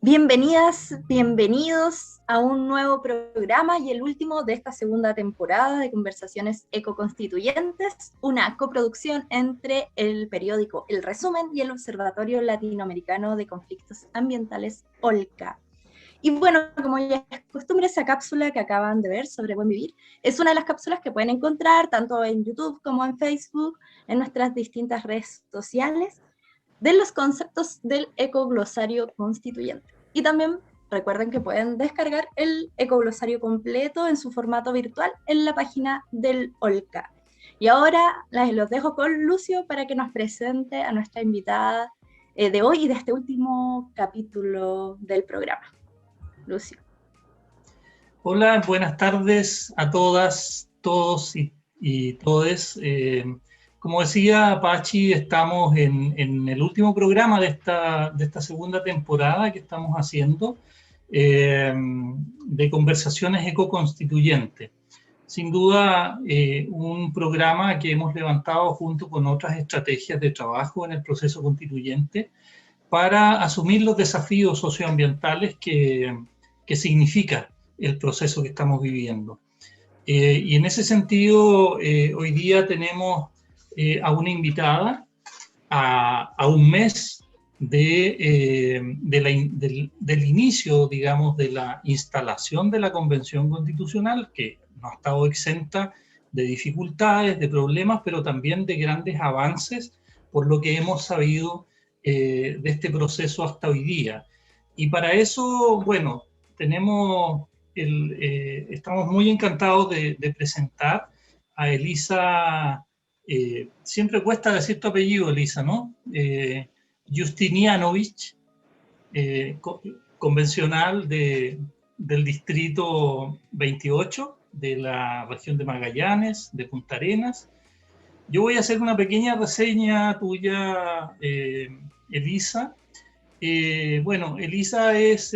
Bienvenidas, bienvenidos a un nuevo programa y el último de esta segunda temporada de Conversaciones Ecoconstituyentes, una coproducción entre el periódico El Resumen y el Observatorio Latinoamericano de Conflictos Ambientales, OLCA. Y bueno, como ya es costumbre, esa cápsula que acaban de ver sobre Buen Vivir es una de las cápsulas que pueden encontrar tanto en YouTube como en Facebook, en nuestras distintas redes sociales, de los conceptos del ecoglosario constituyente. Y también recuerden que pueden descargar el ecoglosario completo en su formato virtual en la página del OLCA. Y ahora los dejo con Lucio para que nos presente a nuestra invitada de hoy y de este último capítulo del programa. Lucio. Hola, buenas tardes a todas, todos y todes. Como decía Pachi, estamos en el último programa de esta segunda temporada que estamos haciendo de Conversaciones Ecoconstituyentes. Sin duda, un programa que hemos levantado junto con otras estrategias de trabajo en el proceso constituyente para asumir los desafíos socioambientales que significa el proceso que estamos viviendo. Y en ese sentido, hoy día tenemos a una invitada a un mes del inicio, digamos, de la instalación de la Convención Constitucional, que no ha estado exenta de dificultades, de problemas, pero también de grandes avances, por lo que hemos sabido de este proceso hasta hoy día. Y para eso, bueno, estamos muy encantados de presentar a Elisa. Siempre cuesta decir tu apellido, Elisa, ¿no? Justinianovich, convencional del distrito 28 de la región de Magallanes, de Punta Arenas. Yo voy a hacer una pequeña reseña tuya, Elisa. Bueno, Elisa es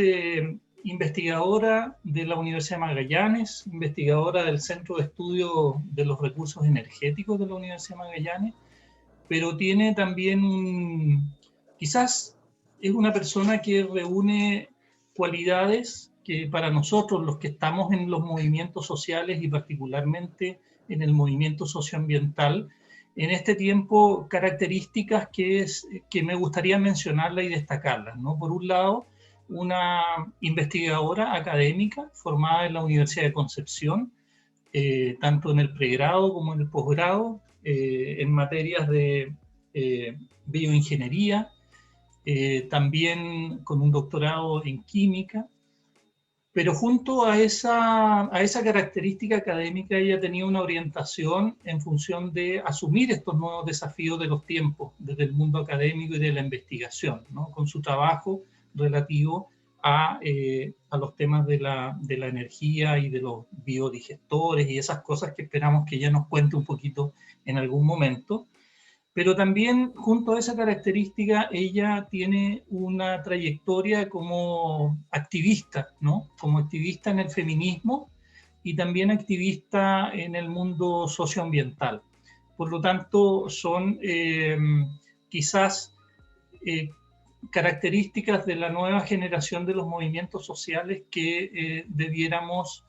investigadora de la Universidad de Magallanes, investigadora del Centro de Estudio de los Recursos Energéticos de la Universidad de Magallanes, pero tiene también quizás es una persona que reúne cualidades que para nosotros, los que estamos en los movimientos sociales y particularmente en el movimiento socioambiental, en este tiempo características que me gustaría mencionarlas y destacarlas, ¿no? Por un lado, una investigadora académica formada en la Universidad de Concepción, tanto en el pregrado como en el posgrado, en materias de bioingeniería, también con un doctorado en química, pero junto a esa característica académica ella tenía una orientación en función de asumir estos nuevos desafíos de los tiempos desde el mundo académico y de la investigación, ¿no? Con su trabajo relativo a los temas de la energía y de los biodigestores y esas cosas que esperamos que ella nos cuente un poquito en algún momento. Pero también junto a esa característica ella tiene una trayectoria como activista, ¿no? Como activista en el feminismo y también activista en el mundo socioambiental. Por lo tanto, son quizás características de la nueva generación de los movimientos sociales que debiéramos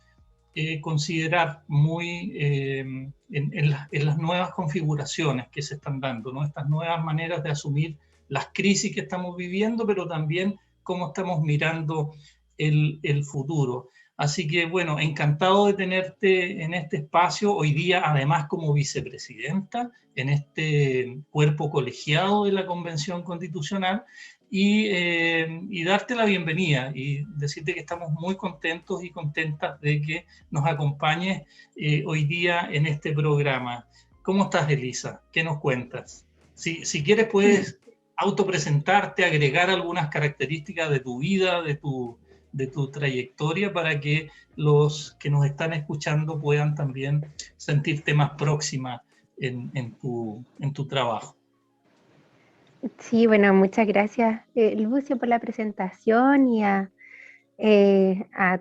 considerar muy en las nuevas configuraciones que se están dando, ¿no? Estas nuevas maneras de asumir las crisis que estamos viviendo, pero también cómo estamos mirando el futuro. Así que, bueno, encantado de tenerte en este espacio, hoy día además como vicepresidenta en este cuerpo colegiado de la Convención Constitucional, y darte la bienvenida y decirte que estamos muy contentos y contentas de que nos acompañes hoy día en este programa. ¿Cómo estás, Elisa? ¿Qué nos cuentas? Si quieres puedes autopresentarte, agregar algunas características de tu vida, de tu trayectoria, para que los que nos están escuchando puedan también sentirte más próxima en tu trabajo. Sí, bueno, muchas gracias, Lucio, por la presentación y a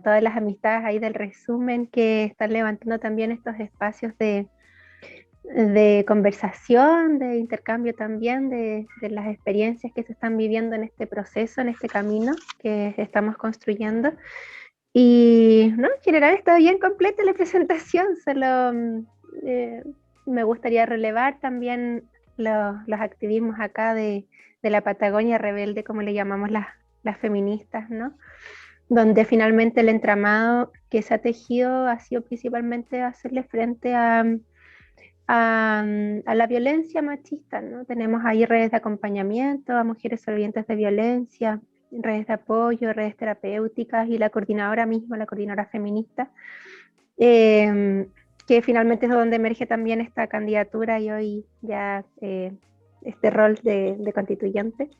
todas las amistades ahí del resumen que están levantando también estos espacios de de conversación, de intercambio también, de las experiencias que se están viviendo en este proceso, en este camino que estamos construyendo. Y no, en general está bien completa la presentación, solo me gustaría relevar también los activismos acá de la Patagonia rebelde, como le llamamos las feministas, ¿no? Donde finalmente el entramado que se ha tejido ha sido principalmente hacerle frente a la violencia machista, ¿no? Tenemos ahí redes de acompañamiento a mujeres sobrevivientes de violencia, redes de apoyo, redes terapéuticas y la coordinadora misma, la coordinadora feminista, que finalmente es donde emerge también esta candidatura y hoy ya este rol de constituyente.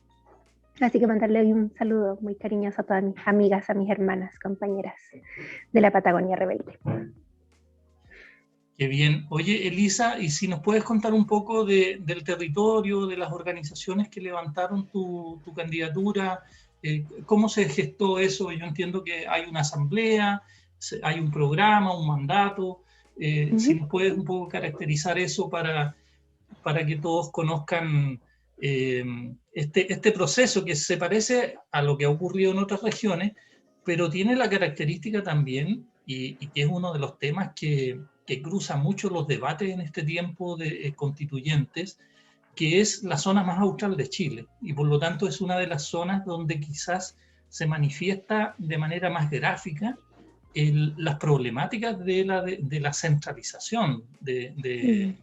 Así que mandarle hoy un saludo muy cariñoso a todas mis amigas, a mis hermanas, compañeras de la Patagonia Rebelde. Qué bien. Oye, Elisa, ¿y si nos puedes contar un poco del territorio, de las organizaciones que levantaron tu candidatura? ¿Cómo se gestó eso? Yo entiendo que hay una asamblea, hay un programa, un mandato. Si nos puedes un poco caracterizar eso para que todos conozcan este proceso que se parece a lo que ha ocurrido en otras regiones, pero tiene la característica también, y que es uno de los temas que cruza mucho los debates en este tiempo de constituyentes, que es la zona más austral de Chile, y por lo tanto es una de las zonas donde quizás se manifiesta de manera más gráfica las problemáticas de la centralización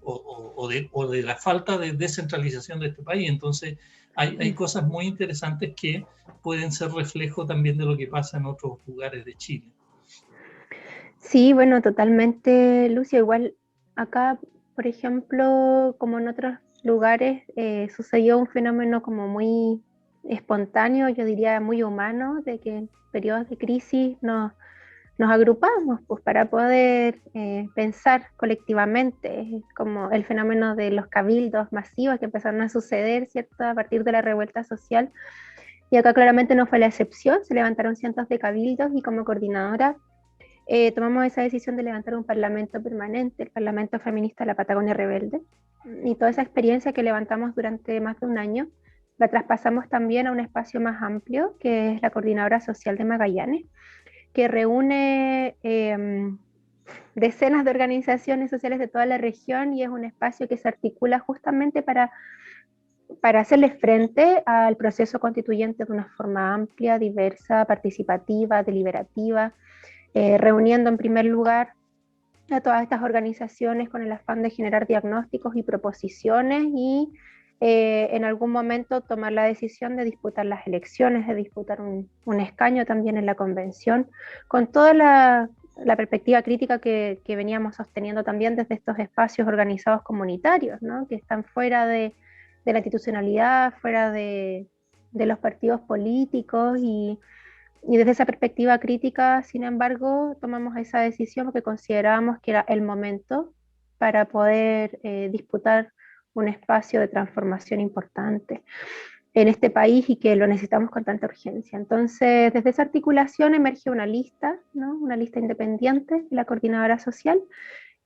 o de la falta de descentralización de este país. Entonces hay cosas muy interesantes que pueden ser reflejo también de lo que pasa en otros lugares de Chile. Sí, bueno, totalmente, Lucio. Igual acá, por ejemplo, como en otros lugares, sucedió un fenómeno como muy espontáneo, yo diría muy humano, de que en periodos de crisis nos agrupamos pues, para poder pensar colectivamente, como el fenómeno de los cabildos masivos que empezaron a suceder, ¿cierto?, a partir de la revuelta social. Y acá claramente no fue la excepción, se levantaron cientos de cabildos y como coordinadora tomamos esa decisión de levantar un parlamento permanente, el Parlamento Feminista de la Patagonia Rebelde, y toda esa experiencia que levantamos durante más de un año la traspasamos también a un espacio más amplio, que es la Coordinadora Social de Magallanes, que reúne decenas de organizaciones sociales de toda la región y es un espacio que se articula justamente para hacerle frente al proceso constituyente de una forma amplia, diversa, participativa, deliberativa, reuniendo en primer lugar a todas estas organizaciones con el afán de generar diagnósticos y proposiciones y en algún momento tomar la decisión de disputar las elecciones, de disputar un escaño también en la convención, con toda la perspectiva crítica que veníamos sosteniendo también desde estos espacios organizados comunitarios, ¿no?, que están fuera de la institucionalidad, fuera de los partidos políticos y desde esa perspectiva crítica, sin embargo, tomamos esa decisión porque considerábamos que era el momento para poder disputar un espacio de transformación importante en este país y que lo necesitamos con tanta urgencia. Entonces, desde esa articulación emerge una lista, ¿no?, una lista independiente de la coordinadora social,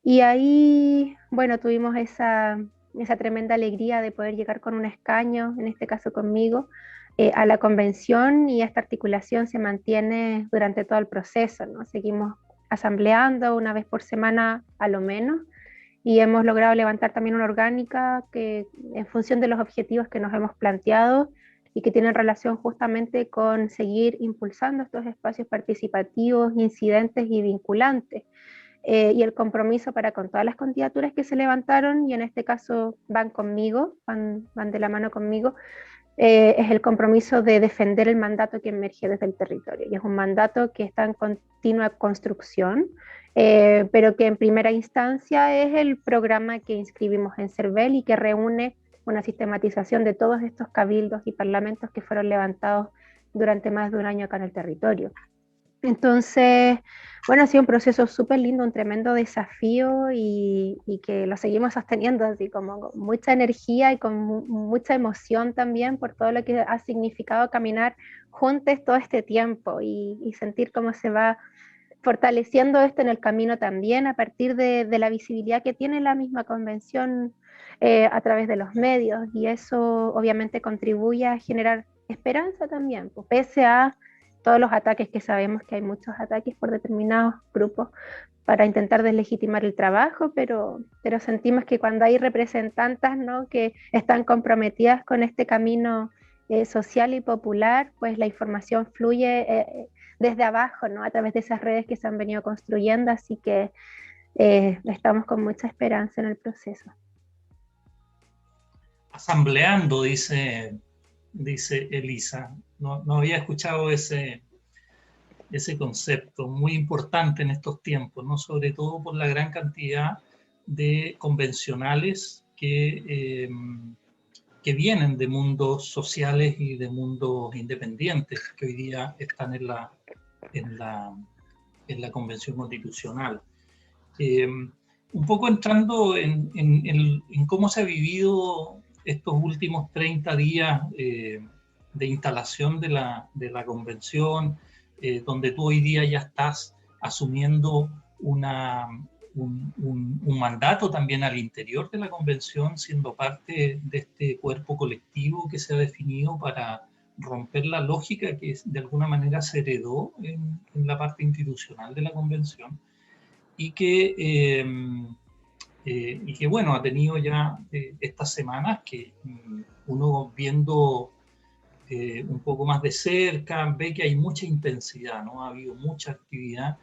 y ahí, bueno, tuvimos esa tremenda alegría de poder llegar con un escaño, en este caso conmigo, a la convención, y esta articulación se mantiene durante todo el proceso, ¿no? Seguimos asambleando una vez por semana a lo menos, y hemos logrado levantar también una orgánica que en función de los objetivos que nos hemos planteado y que tienen relación justamente con seguir impulsando estos espacios participativos, incidentes y vinculantes. Y el compromiso para con todas las candidaturas que se levantaron, y en este caso van conmigo, van de la mano conmigo, es el compromiso de defender el mandato que emerge desde el territorio. Y es un mandato que está en continua construcción, pero que en primera instancia es el programa que inscribimos en CERVEL y que reúne una sistematización de todos estos cabildos y parlamentos que fueron levantados durante más de un año acá en el territorio. Entonces, bueno, ha sido un proceso súper lindo, un tremendo desafío y que lo seguimos sosteniendo así como con mucha energía y con mucha emoción también por todo lo que ha significado caminar juntos todo este tiempo y sentir cómo se va fortaleciendo esto en el camino también a partir de la visibilidad que tiene la misma convención a través de los medios, y eso obviamente contribuye a generar esperanza también, pues, pese a todos los ataques, que sabemos que hay muchos ataques por determinados grupos para intentar deslegitimar el trabajo, pero sentimos que cuando hay representantes, ¿no?, que están comprometidas con este camino social y popular, pues la información fluye desde abajo, ¿no?, a través de esas redes que se han venido construyendo, así que estamos con mucha esperanza en el proceso. Asambleando, dice Elisa. No había escuchado ese concepto, muy importante en estos tiempos, ¿no? Sobre todo por la gran cantidad de convencionales que vienen de mundos sociales y de mundos independientes, que hoy día están en la Convención Constitucional. Un poco entrando en cómo se ha vivido estos últimos 30 días de instalación de la Convención, donde tú hoy día ya estás asumiendo un mandato también al interior de la Convención, siendo parte de este cuerpo colectivo que se ha definido para romper la lógica que de alguna manera se heredó en la parte institucional de la Convención, y que bueno, ha tenido ya estas semanas que uno viendo un poco más de cerca, ve que hay mucha intensidad, ¿no? Ha habido mucha actividad.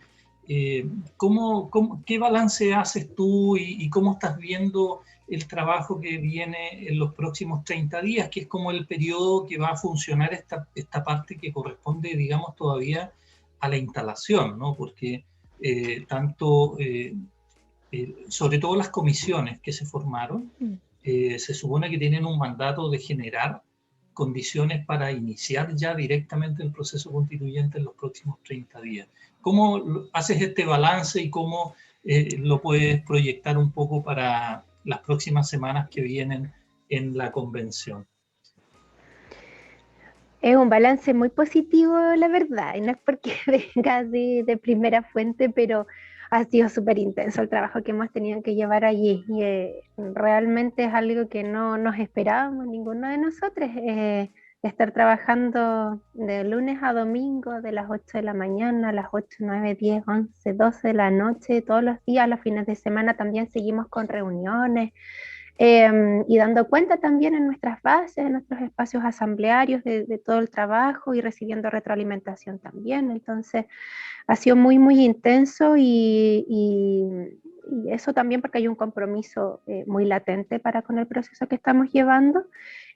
¿Qué balance haces tú y cómo estás viendo el trabajo que viene en los próximos 30 días, que es como el periodo que va a funcionar esta parte que corresponde, digamos, todavía a la instalación, ¿no? Porque sobre todo las comisiones que se formaron, se supone que tienen un mandato de generar condiciones para iniciar ya directamente el proceso constituyente en los próximos 30 días. ¿Cómo haces este balance y cómo lo puedes proyectar un poco para las próximas semanas que vienen en la convención? Es un balance muy positivo, la verdad, y no es porque venga de primera fuente, pero ha sido súper intenso el trabajo que hemos tenido que llevar allí, y realmente es algo que no nos esperábamos ninguno de nosotros, estar trabajando de lunes a domingo, de las 8 de la mañana a las 8, 9, 10, 11, 12 de la noche, todos los días, los fines de semana también seguimos con reuniones, y dando cuenta también en nuestras bases, en nuestros espacios asamblearios de todo el trabajo, y recibiendo retroalimentación también. Entonces ha sido muy, muy intenso, y eso también porque hay un compromiso muy latente con el proceso que estamos llevando,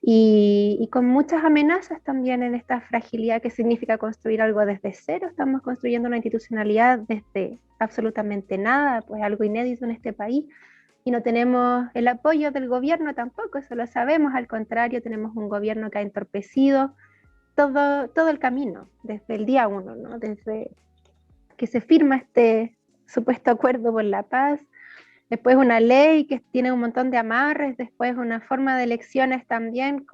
y con muchas amenazas también en esta fragilidad que significa construir algo desde cero. Estamos construyendo una institucionalidad desde absolutamente nada, pues algo inédito en este país. Y no tenemos el apoyo del gobierno tampoco, eso lo sabemos, al contrario, tenemos un gobierno que ha entorpecido todo el camino, desde el día 1, ¿no? Desde que se firma este supuesto acuerdo por la paz, después una ley que tiene un montón de amarres, después una forma de elecciones también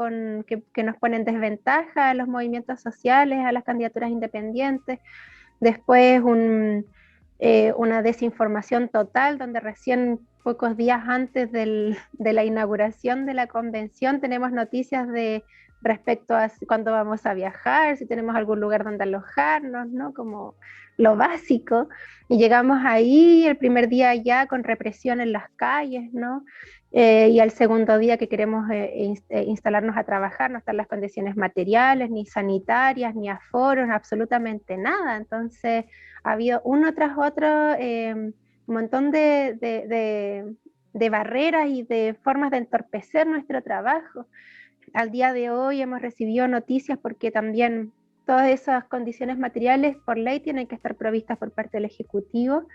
que nos pone en desventaja a los movimientos sociales, a las candidaturas independientes, después una desinformación total, donde recién pocos días antes de la inauguración de la convención tenemos noticias respecto a cuándo vamos a viajar, si tenemos algún lugar donde alojarnos, ¿no? Como lo básico, y llegamos ahí el primer día ya con represión en las calles, ¿no? Y al segundo día que queremos instalarnos a trabajar, no están las condiciones materiales, ni sanitarias, ni aforos, absolutamente nada. Entonces ha habido uno tras otro un montón de barreras y de formas de entorpecer nuestro trabajo. Al día de hoy hemos recibido noticias porque también todas esas condiciones materiales por ley tienen que estar provistas por parte del Ejecutivo,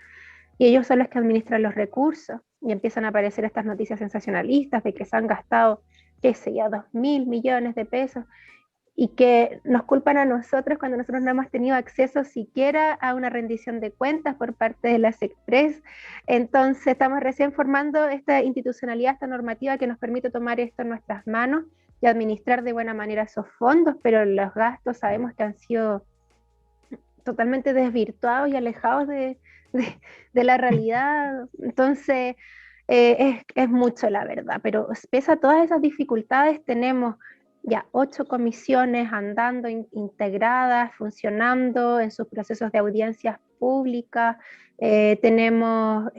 y ellos son los que administran los recursos, y empiezan a aparecer estas noticias sensacionalistas de que se han gastado, qué sé yo, 2.000 millones de pesos, y que nos culpan a nosotros cuando nosotros no hemos tenido acceso siquiera a una rendición de cuentas por parte de la SECPRES. Entonces estamos recién formando esta institucionalidad, esta normativa que nos permite tomar esto en nuestras manos y administrar de buena manera esos fondos, pero los gastos sabemos que han sido totalmente desvirtuados y alejados de la realidad. Entonces, es mucho la verdad, pero pese a todas esas dificultades, tenemos ya 8 comisiones andando, integradas, funcionando en sus procesos de audiencias públicas. Tenemos,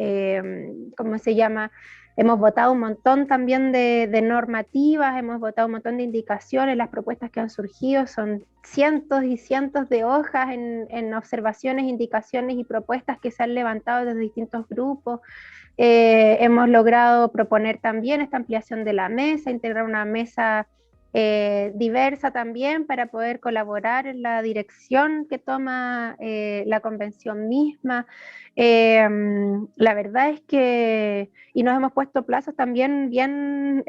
¿cómo se llama? Hemos votado un montón también de normativas, hemos votado un montón de indicaciones, las propuestas que han surgido son cientos y cientos de hojas en observaciones, indicaciones y propuestas que se han levantado desde distintos grupos. Hemos logrado proponer también esta ampliación de la mesa, integrar una mesa diversa también para poder colaborar en la dirección que toma la convención misma. La verdad es que, y nos hemos puesto plazos también bien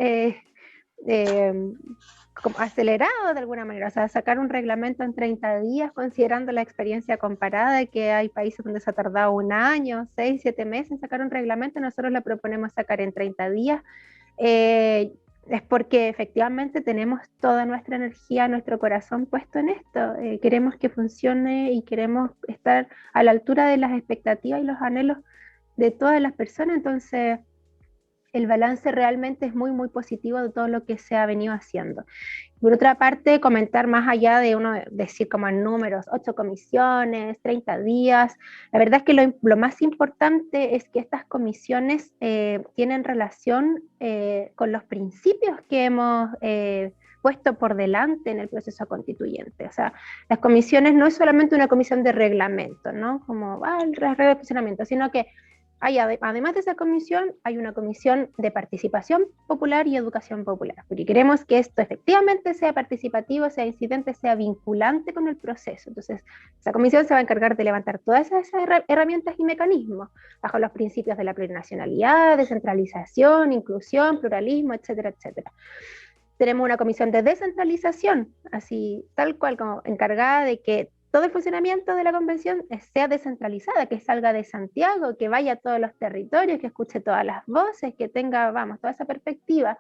como acelerados de alguna manera, o sea, sacar un reglamento en 30 días, considerando la experiencia comparada, que hay países donde se ha tardado 1 año, 6, 7 meses en sacar un reglamento, nosotros lo proponemos sacar en 30 días. Es porque efectivamente tenemos toda nuestra energía, nuestro corazón puesto en esto. Queremos que funcione y queremos estar a la altura de las expectativas y los anhelos de todas las personas. Entonces, el balance realmente es muy, muy positivo de todo lo que se ha venido haciendo. Por otra parte, comentar más allá de uno decir como en números, 8 comisiones, 30 días, la verdad es que lo más importante es que estas comisiones tienen relación con los principios que hemos puesto por delante en el proceso constituyente. O sea, las comisiones no es solamente una comisión de reglamento, ¿no? Como el reglamento de funcionamiento, sino que además de esa comisión, hay una comisión de participación popular y educación popular, porque queremos que esto efectivamente sea participativo, sea incidente, sea vinculante con el proceso. Entonces, esa comisión se va a encargar de levantar todas esas herramientas y mecanismos bajo los principios de la plurinacionalidad, descentralización, inclusión, pluralismo, etcétera, etcétera. Tenemos una comisión de descentralización, así tal cual, como encargada de que todo el funcionamiento de la convención sea descentralizada, que salga de Santiago, que vaya a todos los territorios, que escuche todas las voces, que tenga, vamos, toda esa perspectiva.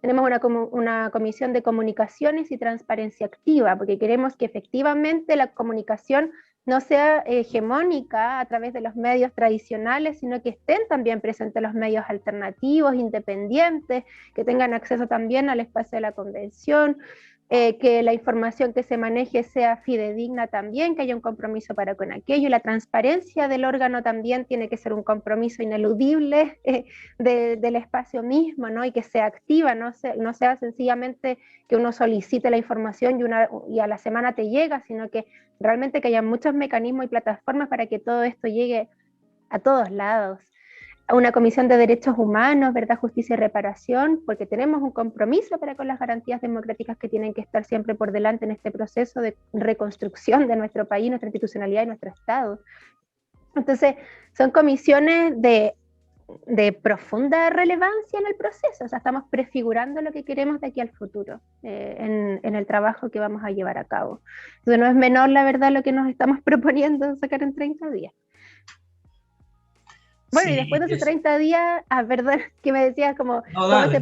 Tenemos una comisión de comunicaciones y transparencia activa, porque queremos que efectivamente la comunicación no sea hegemónica a través de los medios tradicionales, sino que estén también presentes los medios alternativos, independientes, que tengan acceso también al espacio de la convención. Que la información que se maneje sea fidedigna también, que haya un compromiso para con aquello. La transparencia del órgano también tiene que ser un compromiso ineludible del espacio mismo, ¿no? Y que sea activa, no sea sencillamente que uno solicite la información y a la semana te llega, sino que realmente que haya muchos mecanismos y plataformas para que todo esto llegue a todos lados. Una comisión de derechos humanos, verdad, justicia y reparación, porque tenemos un compromiso para con las garantías democráticas que tienen que estar siempre por delante en este proceso de reconstrucción de nuestro país, nuestra institucionalidad y nuestro Estado. Entonces, son comisiones de profunda relevancia en el proceso, o sea, estamos prefigurando lo que queremos de aquí al futuro, en el trabajo que vamos a llevar a cabo. Entonces, no es menor, la verdad, lo que nos estamos proponiendo sacar en 30 días. Bueno, sí, y después de esos 30 días, verdad, que me decías como cómo se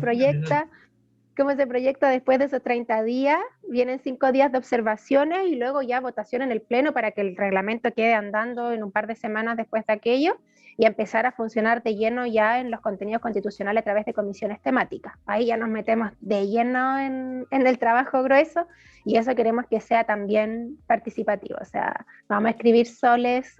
proyecta después de esos 30 días, vienen 5 días de observaciones y luego ya votación en el pleno para que el reglamento quede andando en un par de semanas después de aquello y empezar a funcionar de lleno ya en los contenidos constitucionales a través de comisiones temáticas. Ahí ya nos metemos de lleno en el trabajo grueso y eso queremos que sea también participativo. O sea, no vamos a escribir solos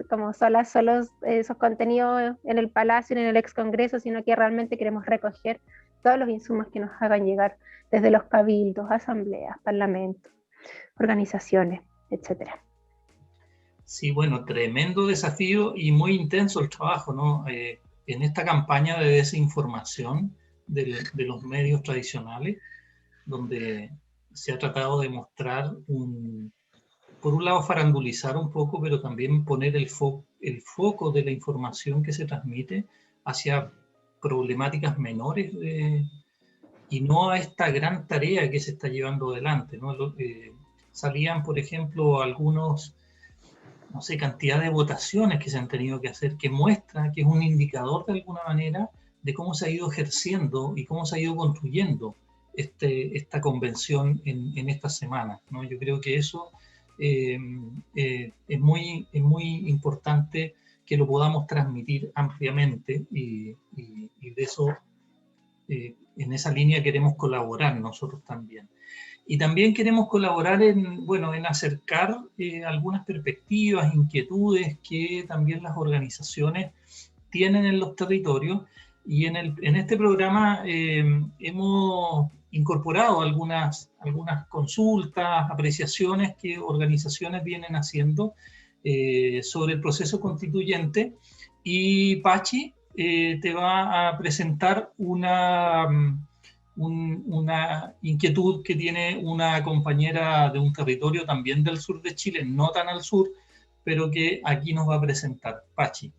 esos contenidos en el Palacio, en el ex Congreso, sino que realmente queremos recoger todos los insumos que nos hagan llegar desde los cabildos, asambleas, parlamentos, organizaciones, etcétera. Sí, bueno, tremendo desafío y muy intenso el trabajo, ¿no? En esta campaña de desinformación de los medios tradicionales, donde se ha tratado de mostrar por un lado farandulizar un poco, pero también poner el foco de la información que se transmite hacia problemáticas menores y no a esta gran tarea que se está llevando adelante, ¿no? Salían, por ejemplo, algunos, no sé, cantidad de votaciones que se han tenido que hacer, que muestra, que es un indicador de alguna manera de cómo se ha ido ejerciendo y cómo se ha ido construyendo esta convención en estas semanas, ¿no? Yo creo que eso es muy importante que lo podamos transmitir ampliamente y de eso, en esa línea queremos colaborar nosotros también. Y también queremos colaborar en acercar algunas perspectivas, inquietudes que también las organizaciones tienen en los territorios. Y en este programa hemos incorporado algunas consultas, apreciaciones que organizaciones vienen haciendo sobre el proceso constituyente. Y Pachi te va a presentar una inquietud que tiene una compañera de un territorio también del sur de Chile, no tan al sur, pero que aquí nos va a presentar. Pachi.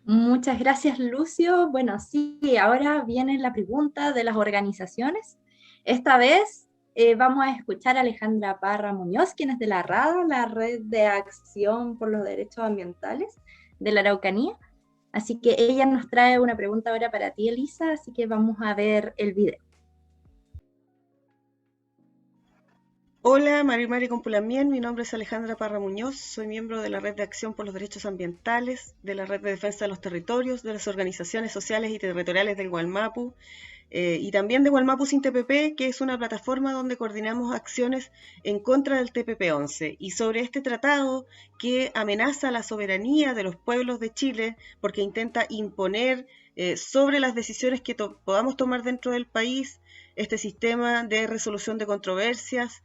Muchas gracias, Lucio. Bueno, sí, ahora viene la pregunta de las organizaciones. Esta vez vamos a escuchar a Alejandra Parra Muñoz, quien es de la RADA, la Red de Acción por los Derechos Ambientales de la Araucanía. Así que ella nos trae una pregunta ahora para ti, Elisa, así que vamos a ver el video. Hola, Mari Compulamien, mi nombre es Alejandra Parra Muñoz, soy miembro de la Red de Acción por los Derechos Ambientales, de la Red de Defensa de los Territorios, de las organizaciones sociales y territoriales del Gualmapu, y también de Gualmapu sin TPP, que es una plataforma donde coordinamos acciones en contra del TPP-11 y sobre este tratado que amenaza la soberanía de los pueblos de Chile porque intenta imponer sobre las decisiones que podamos tomar dentro del país este sistema de resolución de controversias,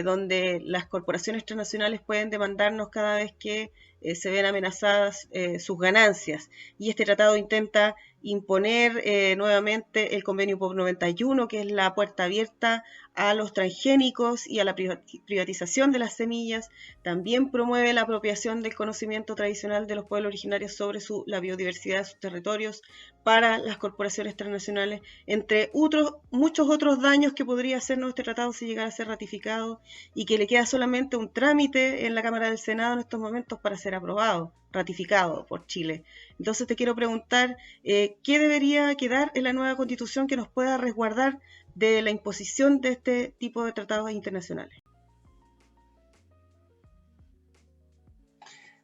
donde las corporaciones transnacionales pueden demandarnos cada vez que se ven amenazadas sus ganancias. Y este tratado intenta imponer nuevamente el convenio POP 91, que es la puerta abierta a los transgénicos y a la privatización de las semillas. También promueve la apropiación del conocimiento tradicional de los pueblos originarios sobre la biodiversidad de sus territorios para las corporaciones transnacionales, entre muchos otros daños que podría hacernos este tratado si llegara a ser ratificado, y que le queda solamente un trámite en la Cámara del Senado en estos momentos para ser aprobado, ratificado por Chile. Entonces te quiero preguntar, ¿qué debería quedar en la nueva Constitución que nos pueda resguardar de la imposición de este tipo de tratados internacionales?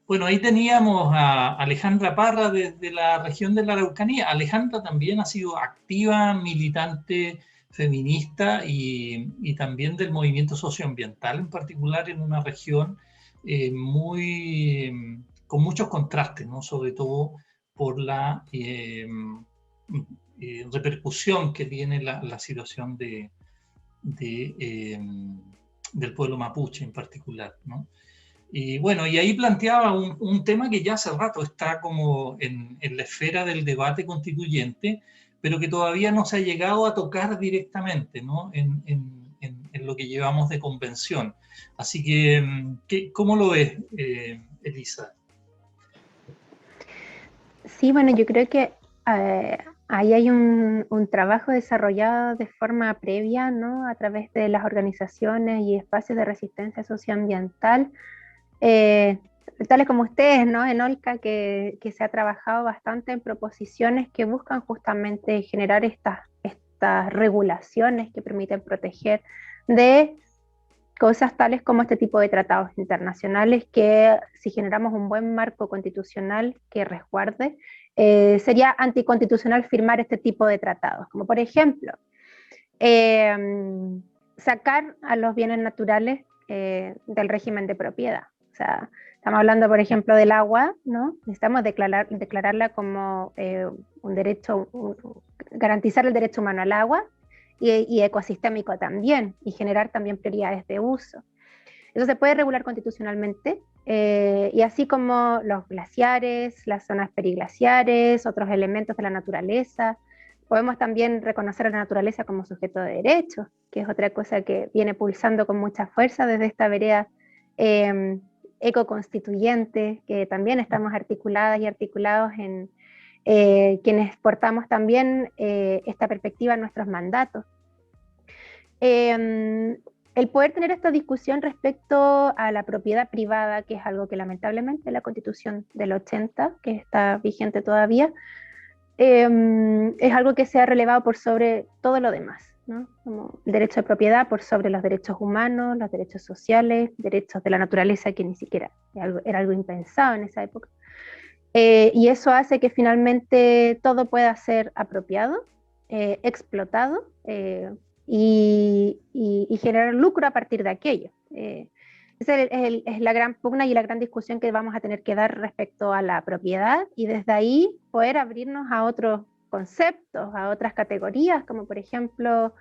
Bueno, ahí teníamos a Alejandra Parra desde la región de la Araucanía. Alejandra también ha sido activa, militante feminista y también del movimiento socioambiental, en particular en una región con muchos contrastes, ¿no? Sobre todo por la repercusión que tiene la situación del pueblo mapuche en particular, ¿no? Y bueno, y ahí planteaba un tema que ya hace rato está como en la esfera del debate constituyente, pero que todavía no se ha llegado a tocar directamente, ¿no? En lo que llevamos de convención. Así que, ¿cómo lo ves, Elisa? Sí, bueno, yo creo que ahí hay un trabajo desarrollado de forma previa, ¿no? A través de las organizaciones y espacios de resistencia socioambiental, tales como ustedes, ¿no? En OLCA, que se ha trabajado bastante en proposiciones que buscan justamente generar estas regulaciones que permiten proteger de cosas tales como este tipo de tratados internacionales, que si generamos un buen marco constitucional que resguarde, sería anticonstitucional firmar este tipo de tratados, como por ejemplo, sacar a los bienes naturales del régimen de propiedad. O sea, estamos hablando, por ejemplo, del agua, ¿no? Necesitamos declararla como un derecho, garantizar el derecho humano al agua y ecosistémico también, y generar también prioridades de uso. Eso se puede regular constitucionalmente, y así como los glaciares, las zonas periglaciares, otros elementos de la naturaleza. Podemos también reconocer a la naturaleza como sujeto de derechos, que es otra cosa que viene pulsando con mucha fuerza desde esta vereda ecoconstituyente, que también estamos articuladas y articulados en quienes portamos también esta perspectiva en nuestros mandatos. El poder tener esta discusión respecto a la propiedad privada, que es algo que lamentablemente la Constitución del 80, que está vigente todavía, es algo que se ha relevado por sobre todo lo demás. ¿no? Como el derecho de propiedad por sobre los derechos humanos, los derechos sociales, derechos de la naturaleza, que ni siquiera era algo impensado en esa época. Y eso hace que finalmente todo pueda ser apropiado, explotado y generar lucro a partir de aquello. Esa es la gran pugna y la gran discusión que vamos a tener que dar respecto a la propiedad, y desde ahí poder abrirnos a otros conceptos, a otras categorías, como por ejemplo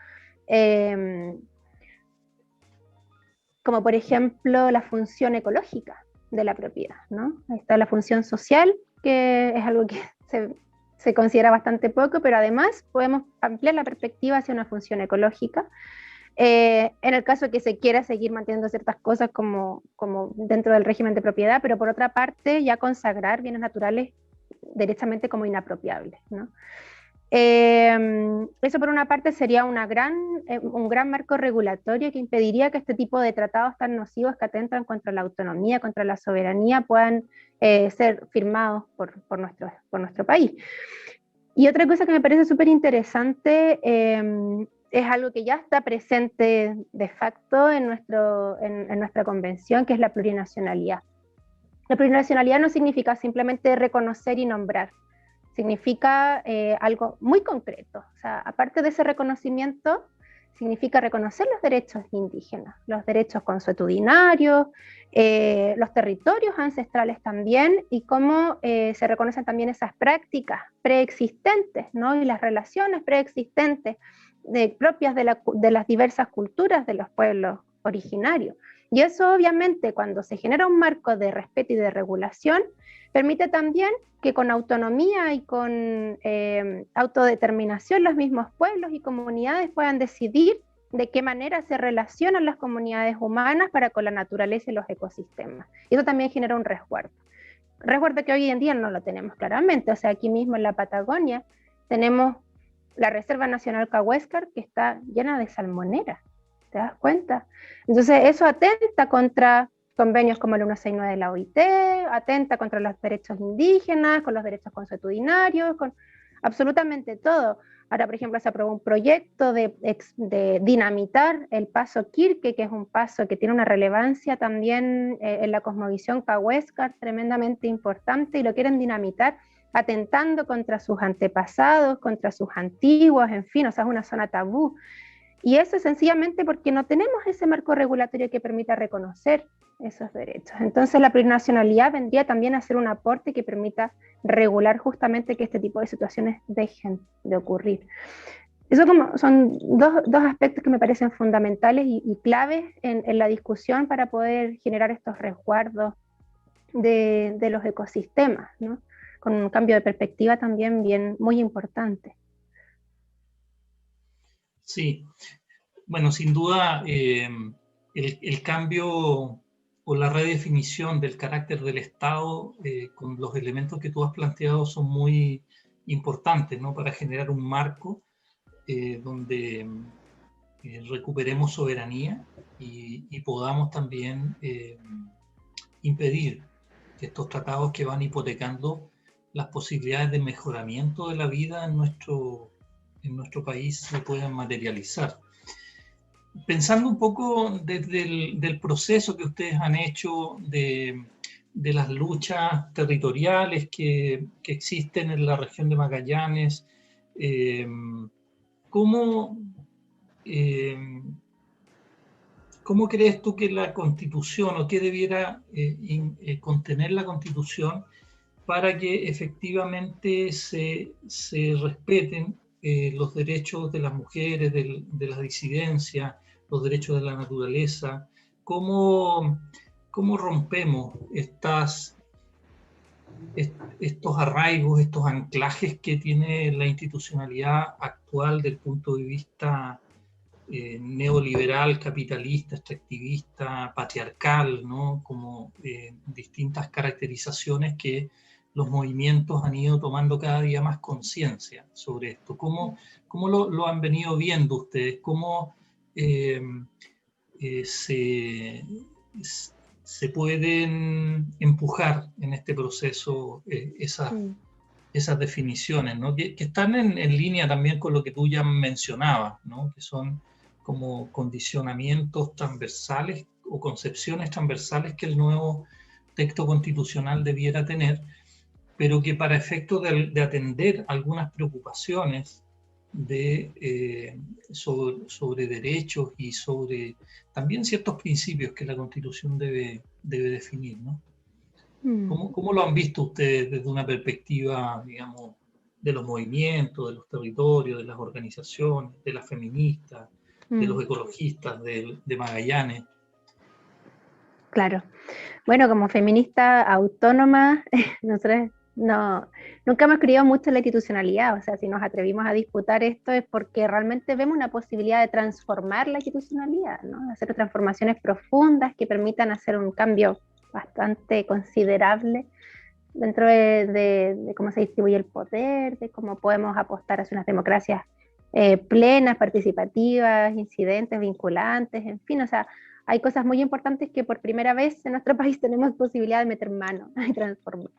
la función ecológica de la propiedad, ¿no? Ahí está la función social, que es algo que se considera bastante poco, pero además podemos ampliar la perspectiva hacia una función ecológica. En el caso que se quiera seguir manteniendo ciertas cosas como dentro del régimen de propiedad, pero por otra parte ya consagrar bienes naturales derechamente como inapropiables, ¿no? Eso por una parte sería un gran marco regulatorio que impediría que este tipo de tratados tan nocivos que atentan contra la autonomía, contra la soberanía, puedan ser firmados por nuestro país. Y otra cosa que me parece súper interesante es algo que ya está presente de facto en nuestra convención, que es la plurinacionalidad. La plurinacionalidad no significa simplemente reconocer y nombrar, significa algo muy concreto. O sea, aparte de ese reconocimiento, significa reconocer los derechos indígenas, los derechos consuetudinarios, los territorios ancestrales también, y cómo se reconocen también esas prácticas preexistentes, ¿no? Y las relaciones preexistentes propias de las diversas culturas de los pueblos originarios. Y eso obviamente, cuando se genera un marco de respeto y de regulación, permite también que con autonomía y con autodeterminación los mismos pueblos y comunidades puedan decidir de qué manera se relacionan las comunidades humanas para con la naturaleza y los ecosistemas. Y eso también genera un resguardo que hoy en día no lo tenemos claramente. O sea, aquí mismo en la Patagonia tenemos la Reserva Nacional Cahuéscar, que está llena de salmonera, ¿te das cuenta? Entonces eso atenta contra convenios como el 169 de la OIT, atenta contra los derechos indígenas, con los derechos consuetudinarios, con absolutamente todo. Ahora, por ejemplo, se aprobó un proyecto de dinamitar el paso Quirque, que es un paso que tiene una relevancia también en la cosmovisión cahuéscar tremendamente importante, y lo quieren dinamitar atentando contra sus antepasados, contra sus antiguos, en fin, o sea, es una zona tabú. Y eso es sencillamente porque no tenemos ese marco regulatorio que permita reconocer esos derechos. Entonces la plurinacionalidad vendría también a ser un aporte que permita regular justamente que este tipo de situaciones dejen de ocurrir. Eso son dos aspectos que me parecen fundamentales y claves en la discusión para poder generar estos resguardos de los ecosistemas, ¿no? Con un cambio de perspectiva también muy importante. Sí, bueno, sin duda el cambio o la redefinición del carácter del Estado con los elementos que tú has planteado son muy importantes, ¿no? Para generar un marco donde recuperemos soberanía y podamos también impedir que estos tratados que van hipotecando las posibilidades de mejoramiento de la vida en nuestro país se puedan materializar. Pensando un poco desde el proceso que ustedes han hecho de las luchas territoriales que existen en la región de Magallanes, ¿cómo crees tú que la Constitución o qué debiera contener la Constitución para que efectivamente se respeten los derechos de las mujeres, de las disidencias, los derechos de la naturaleza? ¿Cómo rompemos estos arraigos, estos anclajes que tiene la institucionalidad actual del punto de vista neoliberal, capitalista, extractivista, patriarcal, ¿no? Como distintas caracterizaciones que los movimientos han ido tomando cada día más conciencia sobre esto? ¿Cómo lo han venido viendo ustedes? ¿Cómo se pueden empujar en este proceso esas esas definiciones, ¿no? Que están en línea también con lo que tú ya mencionabas, ¿no? Que son como condicionamientos transversales o concepciones transversales que el nuevo texto constitucional debiera tener, pero que para efectos de atender algunas preocupaciones sobre derechos y sobre también ciertos principios que la Constitución debe definir, ¿no? ¿Cómo lo han visto ustedes desde una perspectiva, digamos, de los movimientos, de los territorios, de las organizaciones, de las feministas, de los ecologistas, de Magallanes? Claro. Bueno, como feminista autónoma, nosotros nunca hemos creído mucho en la institucionalidad. O sea, si nos atrevimos a disputar esto es porque realmente vemos una posibilidad de transformar la institucionalidad, ¿no? Hacer transformaciones profundas que permitan hacer un cambio bastante considerable dentro de cómo se distribuye el poder, de cómo podemos apostar hacia unas democracias plenas, participativas, incidentes, vinculantes, en fin, o sea, hay cosas muy importantes que por primera vez en nuestro país tenemos posibilidad de meter mano y transformar.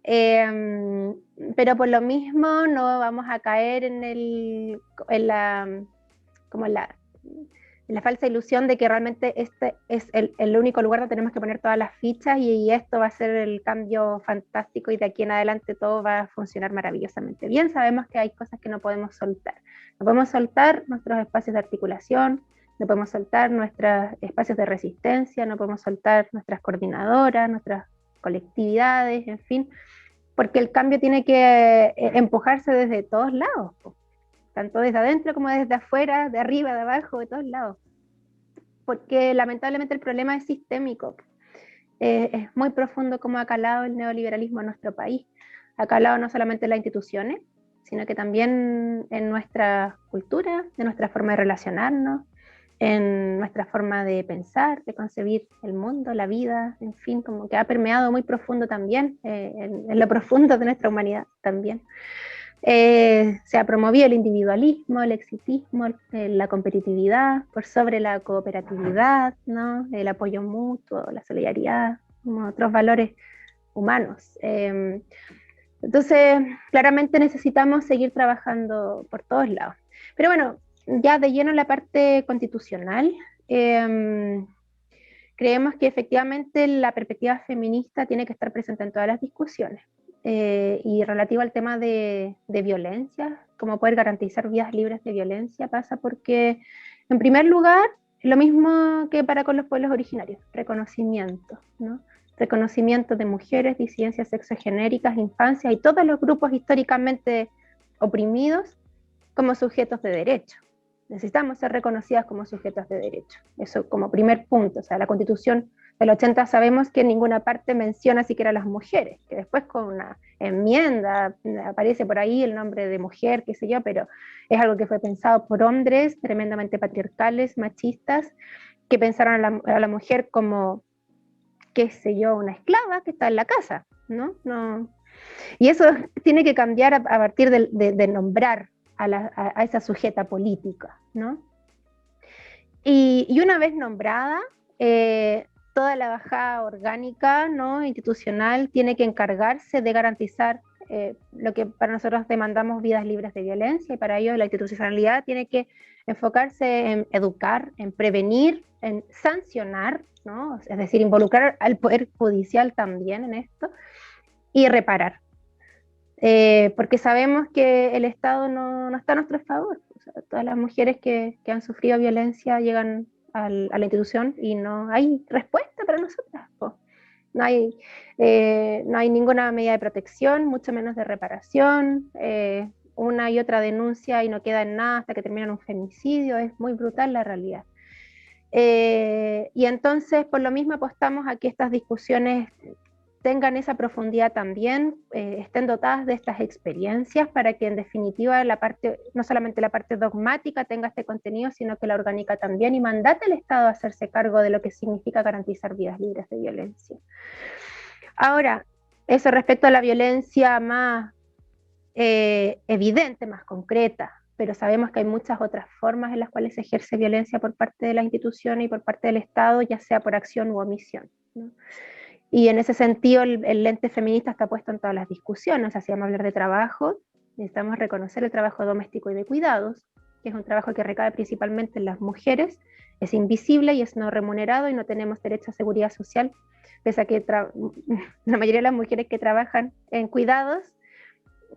Pero por lo mismo no vamos a caer en la falsa ilusión de que realmente este es el único lugar donde tenemos que poner todas las fichas y esto va a ser el cambio fantástico y de aquí en adelante todo va a funcionar maravillosamente bien. Sabemos que hay cosas que no podemos soltar. No podemos soltar nuestros espacios de articulación, no podemos soltar nuestros espacios de resistencia, no podemos soltar nuestras coordinadoras, nuestras colectividades, en fin, porque el cambio tiene que empujarse desde todos lados, tanto desde adentro como desde afuera, de arriba, de abajo, de todos lados. Porque lamentablemente el problema es sistémico. Es muy profundo cómo ha calado el neoliberalismo en nuestro país. Ha calado no solamente en las instituciones, sino que también en nuestra cultura, en nuestra forma de relacionarnos, en nuestra forma de pensar, de concebir el mundo, la vida, en fin, como que ha permeado muy profundo también, en lo profundo de nuestra humanidad también. Se ha promovido el individualismo, el exitismo, la competitividad por sobre la cooperatividad, ¿no? El apoyo mutuo, la solidaridad, como otros valores humanos. Entonces, claramente necesitamos seguir trabajando por todos lados. Pero bueno, ya de lleno en la parte constitucional, creemos que efectivamente la perspectiva feminista tiene que estar presente en todas las discusiones. Y relativo al tema de violencia, cómo poder garantizar vidas libres de violencia, pasa porque, en primer lugar, lo mismo que para con los pueblos originarios, reconocimiento, ¿no? Reconocimiento de mujeres, disidencias sexogenéricas, infancias y todos los grupos históricamente oprimidos como sujetos de derecho. Necesitamos ser reconocidas como sujetos de derecho. Eso como primer punto. O sea, la Constitución del 80 sabemos que en ninguna parte menciona siquiera a las mujeres, que después con una enmienda aparece por ahí el nombre de mujer, qué sé yo, pero es algo que fue pensado por hombres tremendamente patriarcales, machistas, que pensaron a la mujer como, qué sé yo, una esclava que está en la casa, ¿no? Y eso tiene que cambiar a partir de nombrar a esa sujeta política, ¿no? Y una vez nombrada, toda la bajada orgánica, ¿no? Institucional tiene que encargarse de garantizar lo que para nosotros demandamos, vidas libres de violencia, y para ello la institucionalidad tiene que enfocarse en educar, en prevenir, en sancionar, ¿no? Es decir, involucrar al Poder Judicial también en esto, y reparar. Porque sabemos que el Estado no está a nuestro favor. O sea, todas las mujeres que han sufrido violencia llegan a la institución y no hay respuesta para nosotras. No hay ninguna medida de protección, mucho menos de reparación. Una y otra denuncia y no queda en nada hasta que termina en un femicidio. Es muy brutal la realidad. Y entonces, por lo mismo, apostamos a que estas discusiones tengan esa profundidad también, estén dotadas de estas experiencias para que en definitiva no solamente la parte dogmática tenga este contenido, sino que la orgánica también, y mandate al Estado a hacerse cargo de lo que significa garantizar vidas libres de violencia. Ahora, eso respecto a la violencia más evidente, más concreta, pero sabemos que hay muchas otras formas en las cuales se ejerce violencia por parte de las instituciones y por parte del Estado, ya sea por acción u omisión, ¿no? Y en ese sentido el lente feminista está puesto en todas las discusiones. O sea, si vamos a hablar de trabajo, necesitamos reconocer el trabajo doméstico y de cuidados, que es un trabajo que recae principalmente en las mujeres, es invisible y es no remunerado y no tenemos derecho a seguridad social, pese a que la mayoría de las mujeres que trabajan en cuidados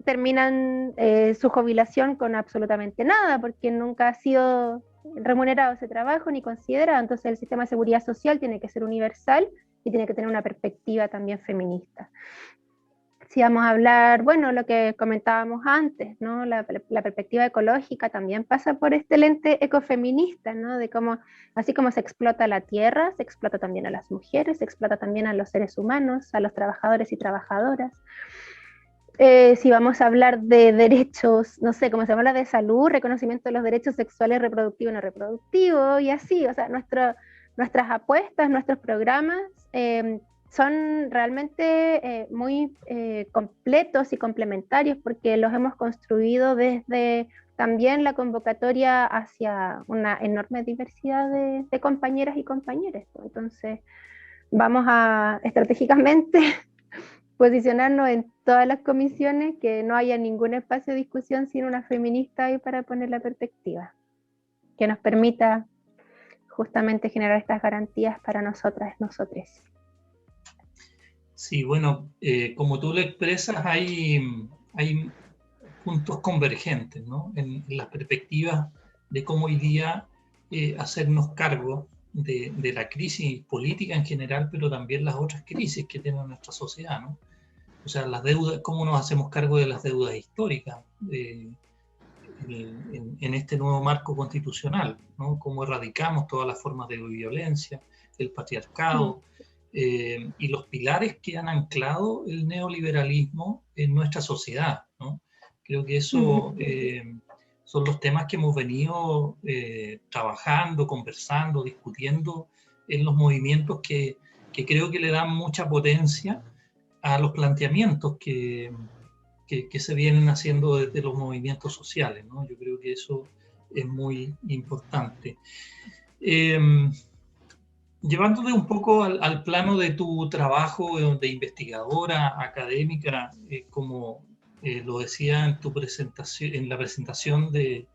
terminan su jubilación con absolutamente nada, porque nunca ha sido remunerado ese trabajo ni considerado. Entonces el sistema de seguridad social tiene que ser universal y tiene que tener una perspectiva también feminista. Si vamos a hablar, bueno, lo que comentábamos antes, ¿no? La perspectiva ecológica también pasa por este lente ecofeminista, ¿no? De cómo, así como se explota la tierra, se explota también a las mujeres, se explota también a los seres humanos, a los trabajadores y trabajadoras. Si vamos a hablar de derechos, no sé, como se habla de salud, reconocimiento de los derechos sexuales, reproductivos y no reproductivos, y así, o sea, nuestras apuestas, nuestros programas son realmente muy completos y complementarios porque los hemos construido desde también la convocatoria hacia una enorme diversidad de compañeras y compañeros. Entonces, vamos a estratégicamente posicionarnos en todas las comisiones, que no haya ningún espacio de discusión sin una feminista ahí para poner la perspectiva, que nos permita justamente generar estas garantías para nosotras, nosotres. Sí, bueno, como tú lo expresas, hay puntos convergentes, ¿no? En las perspectivas de cómo hoy día hacernos cargo de la crisis política en general, pero también las otras crisis que tiene nuestra sociedad, ¿no? O sea, las deudas, cómo nos hacemos cargo de las deudas históricas en este nuevo marco constitucional, ¿no? Cómo erradicamos todas las formas de violencia, el patriarcado, y los pilares que han anclado el neoliberalismo en nuestra sociedad, ¿no? Creo que eso son los temas que hemos venido trabajando, conversando, discutiendo en los movimientos que creo que le dan mucha potencia a los planteamientos que se vienen haciendo desde los movimientos sociales, ¿no? Yo creo que eso es muy importante. Llevándote un poco al plano de tu trabajo de investigadora académica, como lo decía en tu presentación, en la presentación de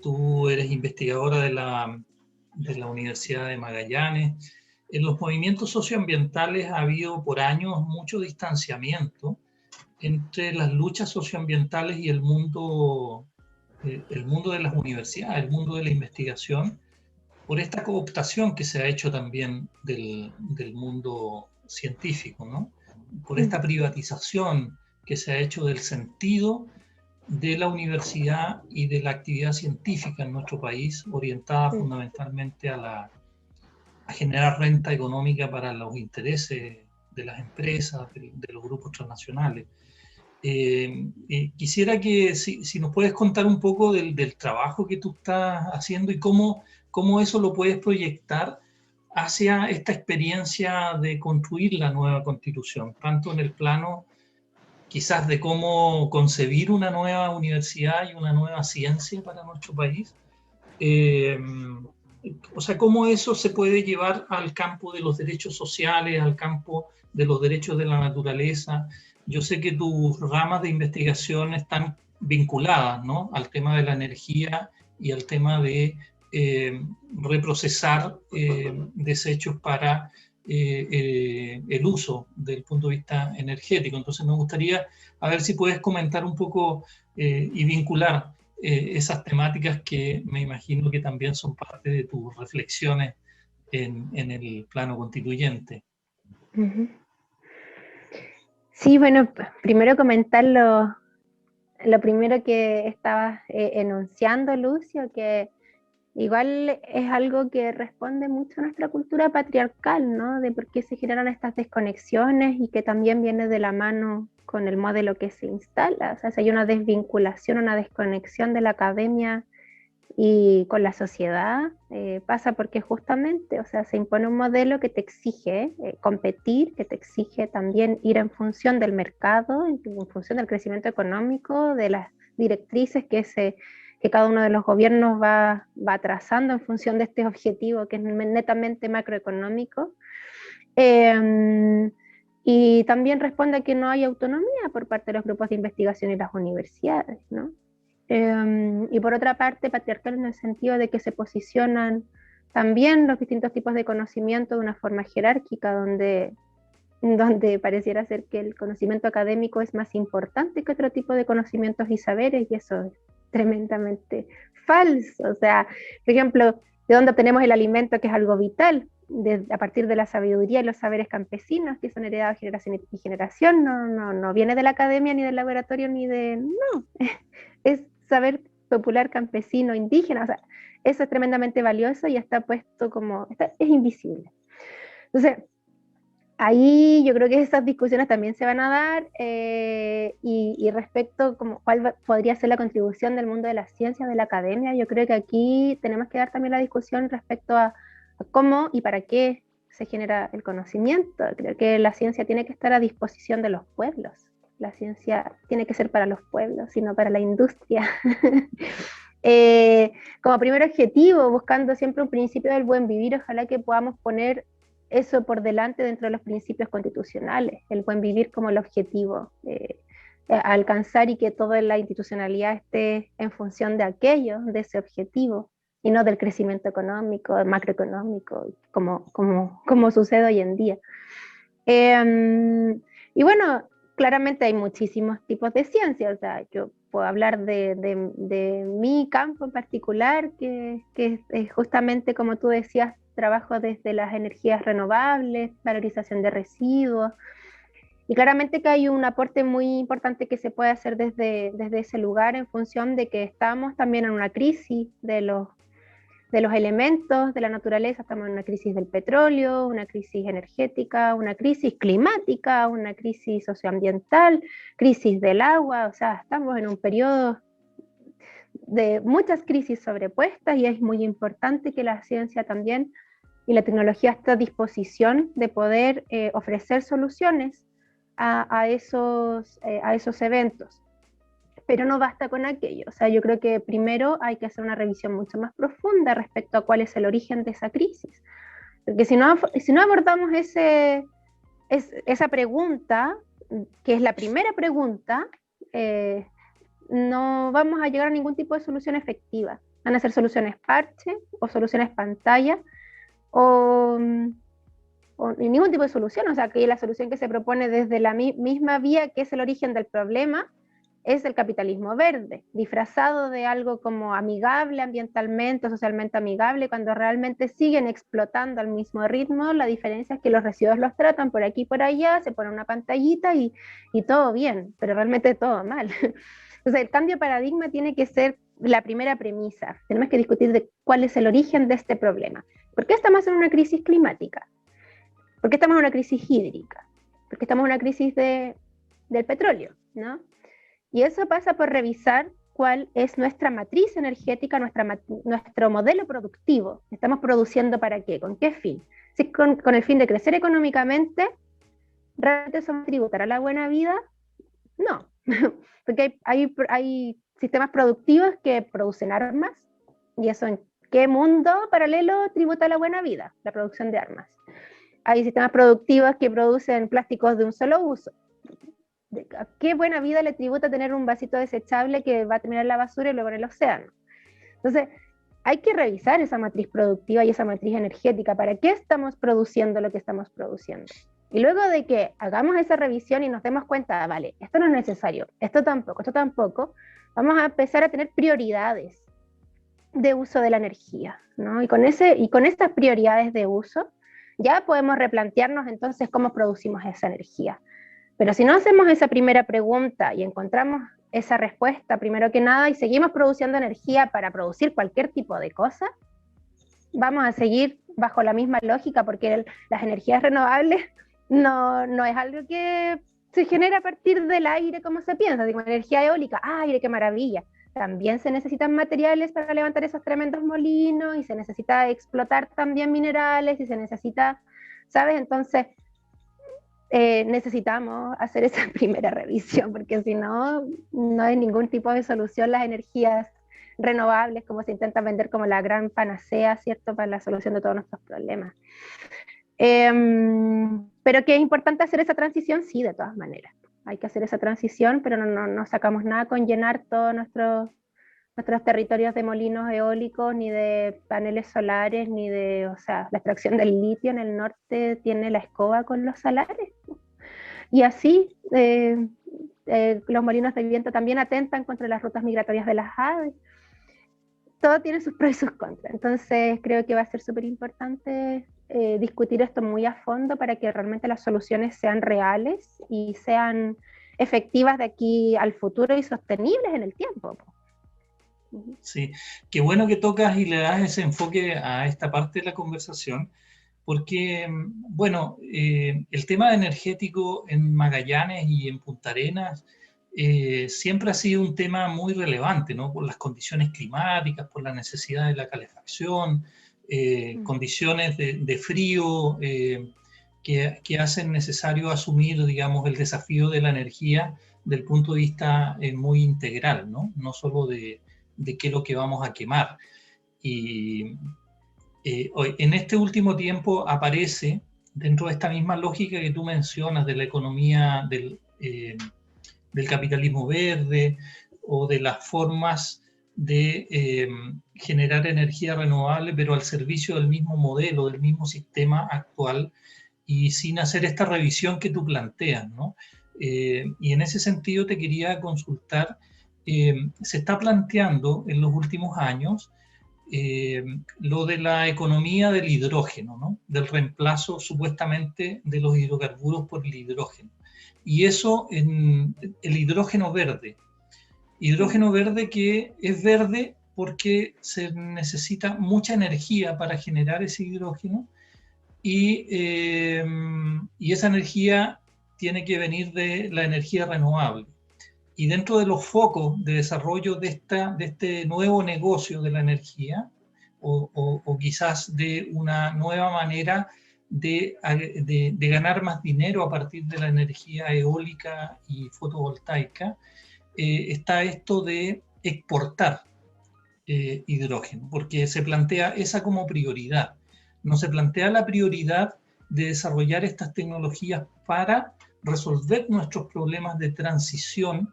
tú eres investigadora de la Universidad de Magallanes. En los movimientos socioambientales ha habido por años mucho distanciamiento entre las luchas socioambientales y el mundo de las universidades, el mundo de la investigación, por esta cooptación que se ha hecho también del mundo científico, ¿no? Por esta privatización que se ha hecho del sentido de la universidad y de la actividad científica en nuestro país, orientada fundamentalmente a generar renta económica para los intereses de las empresas, de los grupos transnacionales. Quisiera que si nos puedes contar un poco del trabajo que tú estás haciendo y cómo eso lo puedes proyectar hacia esta experiencia de construir la nueva Constitución, tanto en el plano quizás de cómo concebir una nueva universidad y una nueva ciencia para nuestro país. O sea, cómo eso se puede llevar al campo de los derechos sociales, al campo de los derechos de la naturaleza. Yo sé que tus ramas de investigación están vinculadas, ¿no?, al tema de la energía y al tema de reprocesar desechos para el uso del punto de vista energético. Entonces me gustaría a ver si puedes comentar un poco y vincular esas temáticas que me imagino que también son parte de tus reflexiones en el plano constituyente. Sí, bueno, primero comentar lo primero que estabas enunciando, Lucio, que igual es algo que responde mucho a nuestra cultura patriarcal, ¿no? De por qué se generan estas desconexiones y que también viene de la mano con el modelo que se instala. O sea, si hay una desvinculación, una desconexión de la academia y con la sociedad, pasa porque justamente, o sea, se impone un modelo que te exige competir, que te exige también ir en función del mercado, en función del crecimiento económico, de las directrices que cada uno de los gobiernos va trazando en función de este objetivo que es netamente macroeconómico. Y también responde a que no hay autonomía por parte de los grupos de investigación y las universidades, ¿no? Y por otra parte, patriarcal en el sentido de que se posicionan también los distintos tipos de conocimiento de una forma jerárquica, donde pareciera ser que el conocimiento académico es más importante que otro tipo de conocimientos y saberes, y eso es tremendamente falso. O sea, por ejemplo, ¿de dónde obtenemos el alimento, que es algo vital? A partir de la sabiduría y los saberes campesinos que son heredados generación y generación. No viene de la academia, ni del laboratorio, ni de... No, es saber popular, campesino, indígena. O sea, eso es tremendamente valioso y está puesto como... es invisible. Entonces, ahí yo creo que esas discusiones también se van a dar, y respecto como cuál podría ser la contribución del mundo de la ciencia, de la academia, yo creo que aquí tenemos que dar también la discusión respecto a cómo y para qué se genera el conocimiento. Creo que la ciencia tiene que estar a disposición de los pueblos. La ciencia tiene que ser para los pueblos y no para la industria. Como primer objetivo, buscando siempre un principio del buen vivir, ojalá que podamos poner eso por delante dentro de los principios constitucionales, el buen vivir como el objetivo, alcanzar, y que toda la institucionalidad esté en función de aquello, de ese objetivo, y no del crecimiento económico, macroeconómico, como sucede hoy en día. Y bueno, claramente hay muchísimos tipos de ciencia. O sea, yo puedo hablar de mi campo en particular, que es justamente, como tú decías, trabajo desde las energías renovables, valorización de residuos, y claramente que hay un aporte muy importante que se puede hacer desde ese lugar, en función de que estamos también en una crisis de los elementos de la naturaleza. Estamos en una crisis del petróleo, una crisis energética, una crisis climática, una crisis socioambiental, crisis del agua. O sea, estamos en un periodo de muchas crisis sobrepuestas, y es muy importante que la ciencia también y la tecnología esté a disposición de poder ofrecer soluciones a esos eventos. Pero no basta con aquello. O sea, yo creo que primero hay que hacer una revisión mucho más profunda respecto a cuál es el origen de esa crisis. Porque si no abordamos esa pregunta, que es la primera pregunta, no vamos a llegar a ningún tipo de solución efectiva. Van a ser soluciones parche o soluciones pantalla, o ningún tipo de solución. O sea, que la solución que se propone desde la misma vía, que es el origen del problema, es el capitalismo verde, disfrazado de algo como amigable ambientalmente, socialmente amigable, cuando realmente siguen explotando al mismo ritmo. La diferencia es que los residuos los tratan por aquí y por allá, se pone una pantallita y todo bien, pero realmente todo mal. Entonces, el cambio de paradigma tiene que ser la primera premisa. Tenemos que discutir de cuál es el origen de este problema. ¿Por qué estamos en una crisis climática? ¿Por qué estamos en una crisis hídrica? ¿Por qué estamos en una crisis del petróleo, ¿no? Y eso pasa por revisar cuál es nuestra matriz energética, nuestro modelo productivo. ¿Estamos produciendo para qué? ¿Con qué fin? Si es con el fin de crecer económicamente, ¿realmente somos tributar a la buena vida? No, porque hay sistemas productivos que producen armas, y eso, ¿en qué mundo paralelo tributa a la buena vida? La producción de armas. Hay sistemas productivos que producen plásticos de un solo uso. ¿A qué buena vida le tributa tener un vasito desechable que va a terminar en la basura y luego en el océano? Entonces, hay que revisar esa matriz productiva y esa matriz energética. ¿Para qué estamos produciendo lo que estamos produciendo? Y luego de que hagamos esa revisión y nos demos cuenta, vale, esto no es necesario, esto tampoco, vamos a empezar a tener prioridades de uso de la energía, ¿no? Y con estas prioridades de uso, ya podemos replantearnos entonces cómo producimos esa energía. Pero si no hacemos esa primera pregunta y encontramos esa respuesta primero que nada, y seguimos produciendo energía para producir cualquier tipo de cosa, vamos a seguir bajo la misma lógica, porque las energías renovables no es algo que se genera a partir del aire como se piensa. Digo, energía eólica, aire, qué maravilla. También se necesitan materiales para levantar esos tremendos molinos, y se necesita explotar también minerales, y se necesita, ¿sabes? Entonces, necesitamos hacer esa primera revisión, porque si no, no hay ningún tipo de solución. Las energías renovables, como se intenta vender como la gran panacea, ¿cierto?, para la solución de todos nuestros problemas. Pero que es importante hacer esa transición, sí, de todas maneras. Hay que hacer esa transición, pero no sacamos nada con llenar todos nuestros territorios de molinos eólicos, ni de paneles solares, ni de, o sea, la extracción del litio en el norte tiene la escoba con los salares. Y así, los molinos de viento también atentan contra las rutas migratorias de las aves. Todo tiene sus pros y sus contras. Entonces creo que va a ser súper importante discutir esto muy a fondo para que realmente las soluciones sean reales y sean efectivas de aquí al futuro y sostenibles en el tiempo. Sí, qué bueno que tocas y le das ese enfoque a esta parte de la conversación, porque, bueno, el tema energético en Magallanes y en Punta Arenas siempre ha sido un tema muy relevante, ¿no? Por las condiciones climáticas, por la necesidad de la calefacción, condiciones de frío que hacen necesario asumir, digamos, el desafío de la energía del punto de vista muy integral, ¿no? No solo de qué es lo que vamos a quemar. Y en este último tiempo aparece, dentro de esta misma lógica que tú mencionas de la economía del capitalismo verde o de las formas de generar energía renovable, pero al servicio del mismo modelo, del mismo sistema actual, y sin hacer esta revisión que tú planteas, ¿no? Y en ese sentido te quería consultar, se está planteando en los últimos años lo de la economía del hidrógeno, ¿no? Del reemplazo supuestamente de los hidrocarburos por el hidrógeno. Y eso en el hidrógeno verde. Hidrógeno verde que es verde porque se necesita mucha energía para generar ese hidrógeno y esa energía tiene que venir de la energía renovable. Y dentro de los focos de desarrollo de este nuevo negocio de la energía, o quizás de una nueva manera de ganar más dinero a partir de la energía eólica y fotovoltaica, está esto de exportar hidrógeno, porque se plantea esa como prioridad. No se plantea la prioridad de desarrollar estas tecnologías para resolver nuestros problemas de transición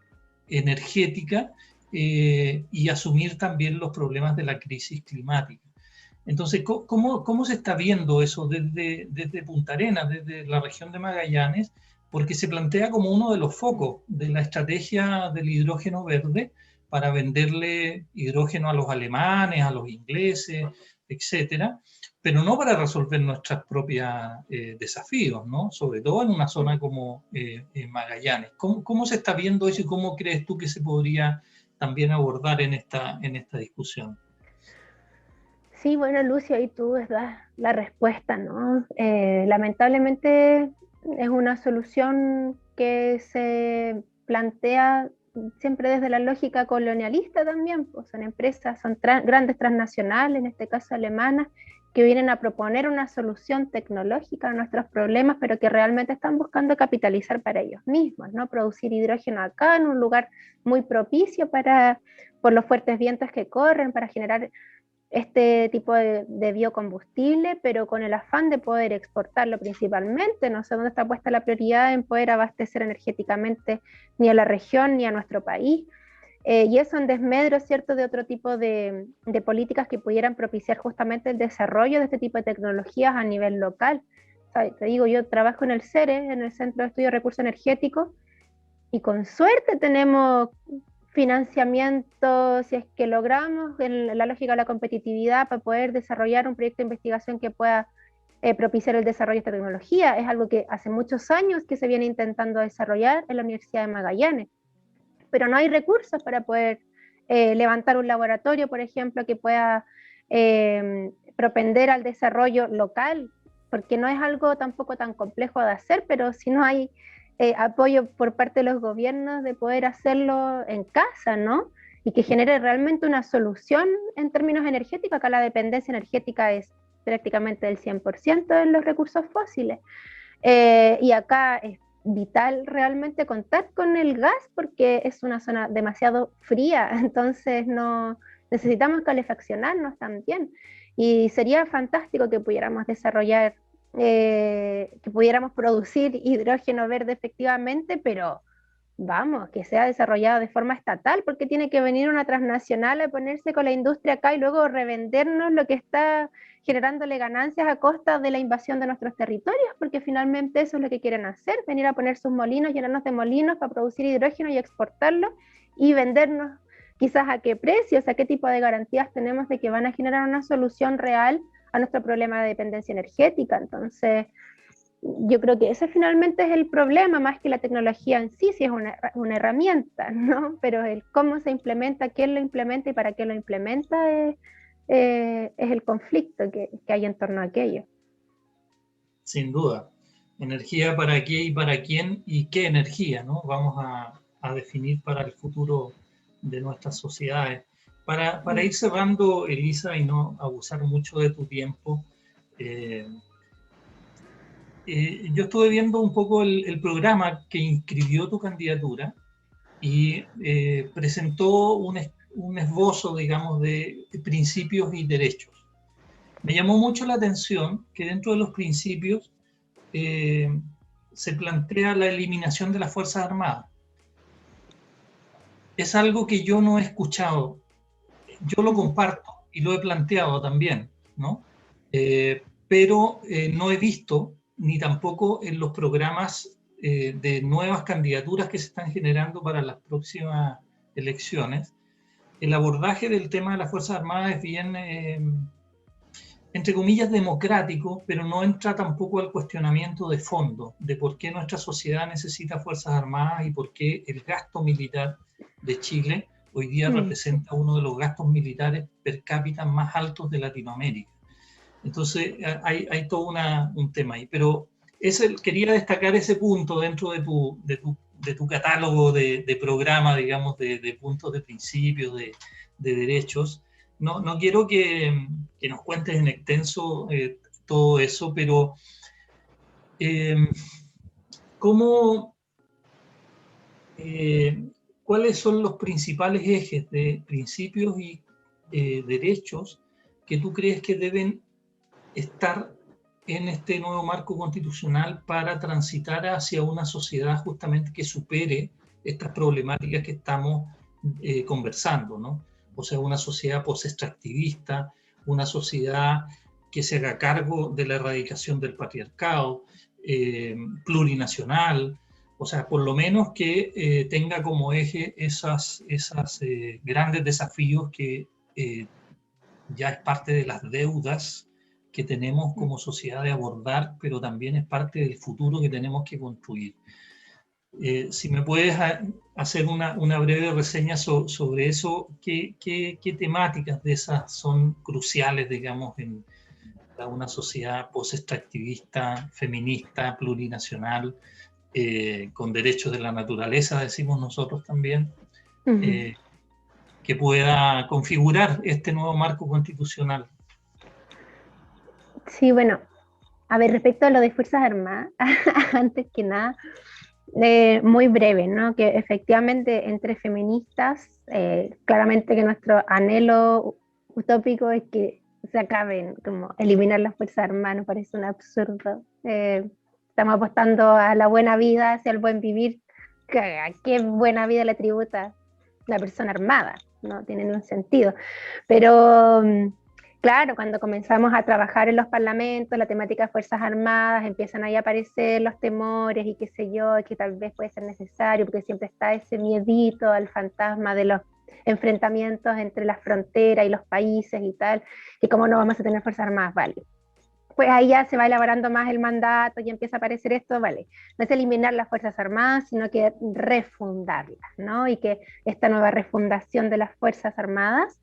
energética y asumir también los problemas de la crisis climática. Entonces, ¿cómo se está viendo eso desde Punta Arenas, desde la región de Magallanes? Porque se plantea como uno de los focos de la estrategia del hidrógeno verde para venderle hidrógeno a los alemanes, a los ingleses, etcétera, pero no para resolver nuestros propios desafíos, ¿no? Sobre todo en una zona como Magallanes. ¿Cómo se está viendo eso y cómo crees tú que se podría también abordar en esta discusión? Sí, bueno, Lucio, ahí tú das la respuesta, ¿no? Lamentablemente es una solución que se plantea siempre desde la lógica colonialista también, pues son empresas, son grandes transnacionales, en este caso alemanas, que vienen a proponer una solución tecnológica a nuestros problemas, pero que realmente están buscando capitalizar para ellos mismos, ¿no? Producir hidrógeno acá en un lugar muy propicio por los fuertes vientos que corren, para generar este tipo de biocombustible, pero con el afán de poder exportarlo principalmente. No sé dónde está puesta la prioridad en poder abastecer energéticamente ni a la región ni a nuestro país. Y eso en desmedro, ¿cierto?, de otro tipo de políticas que pudieran propiciar justamente el desarrollo de este tipo de tecnologías a nivel local. O sea, te digo, yo trabajo en el CERE, en el Centro de Estudio de Recursos Energéticos, y con suerte tenemos financiamiento, si es que logramos en la lógica de la competitividad, para poder desarrollar un proyecto de investigación que pueda propiciar el desarrollo de esta tecnología. Es algo que hace muchos años que se viene intentando desarrollar en la Universidad de Magallanes, pero no hay recursos para poder levantar un laboratorio, por ejemplo, que pueda propender al desarrollo local, porque no es algo tampoco tan complejo de hacer, pero si no hay apoyo por parte de los gobiernos de poder hacerlo en casa, ¿no? Y que genere realmente una solución en términos energéticos. Acá la dependencia energética es prácticamente del 100% en los recursos fósiles. Y acá es vital realmente contar con el gas porque es una zona demasiado fría, entonces no necesitamos calefaccionarnos también. Y sería fantástico que pudiéramos desarrollar que pudiéramos producir hidrógeno verde efectivamente, pero vamos, que sea desarrollado de forma estatal, porque tiene que venir una transnacional a ponerse con la industria acá y luego revendernos lo que está generándole ganancias a costa de la invasión de nuestros territorios, porque finalmente eso es lo que quieren hacer, venir a poner sus molinos, llenarnos de molinos para producir hidrógeno y exportarlo y vendernos quizás a qué precios, a qué tipo de garantías tenemos de que van a generar una solución real a nuestro problema de dependencia energética. Entonces, yo creo que ese finalmente es el problema, más que la tecnología en sí, sí es una herramienta, ¿no? Pero el cómo se implementa, quién lo implementa y para qué lo implementa es el conflicto que hay en torno a aquello. Sin duda. Energía para qué y para quién y qué energía, ¿no? Vamos a definir para el futuro de nuestras sociedades. Para ir cerrando, Elisa, y no abusar mucho de tu tiempo, yo estuve viendo un poco el programa que inscribió tu candidatura y presentó un esbozo, digamos, de principios y derechos. Me llamó mucho la atención que dentro de los principios se plantea la eliminación de las Fuerzas Armadas. Es algo que yo no he escuchado. Yo lo comparto y lo he planteado también, ¿no? Pero no he visto, ni tampoco en los programas de nuevas candidaturas que se están generando para las próximas elecciones, el abordaje del tema de las Fuerzas Armadas es bien, entre comillas, democrático, pero no entra tampoco al cuestionamiento de fondo de por qué nuestra sociedad necesita Fuerzas Armadas y por qué el gasto militar de Chile hoy día representa uno de los gastos militares per cápita más altos de Latinoamérica. Entonces hay todo un tema ahí, pero quería destacar ese punto dentro de tu catálogo de programa, digamos, de puntos de principios, de derechos. No quiero que nos cuentes en extenso todo eso, pero ¿cuáles son los principales ejes de principios y derechos que tú crees que deben estar en este nuevo marco constitucional para transitar hacia una sociedad justamente que supere estas problemáticas que estamos conversando, ¿no? O sea, una sociedad post-extractivista, una sociedad que se haga cargo de la erradicación del patriarcado, plurinacional, o sea, por lo menos que tenga como eje esos grandes desafíos que ya es parte de las deudas que tenemos como sociedad de abordar, pero también es parte del futuro que tenemos que construir. Si me puedes hacer una breve reseña sobre eso, ¿qué temáticas de esas son cruciales, digamos, para una sociedad post-extractivista, feminista, plurinacional, con derechos de la naturaleza, decimos nosotros también, que pueda configurar este nuevo marco constitucional? Sí, bueno, a ver, respecto a lo de Fuerzas Armadas, antes que nada, muy breve, ¿no? Que efectivamente entre feministas, claramente que nuestro anhelo utópico es que se acaben, como eliminar las Fuerzas Armadas, nos parece un absurdo. Estamos apostando a la buena vida, hacia el buen vivir. ¿A qué buena vida le tributa la persona armada? No tiene ningún sentido. Pero claro, cuando comenzamos a trabajar en los parlamentos, la temática de Fuerzas Armadas, empiezan ahí a aparecer los temores y qué sé yo, que tal vez puede ser necesario, porque siempre está ese miedito al fantasma de los enfrentamientos entre las fronteras y los países y tal, y cómo no vamos a tener Fuerzas Armadas, vale. Pues ahí ya se va elaborando más el mandato y empieza a aparecer esto, vale, no es eliminar las Fuerzas Armadas, sino que refundarlas, ¿no? Y que esta nueva refundación de las Fuerzas Armadas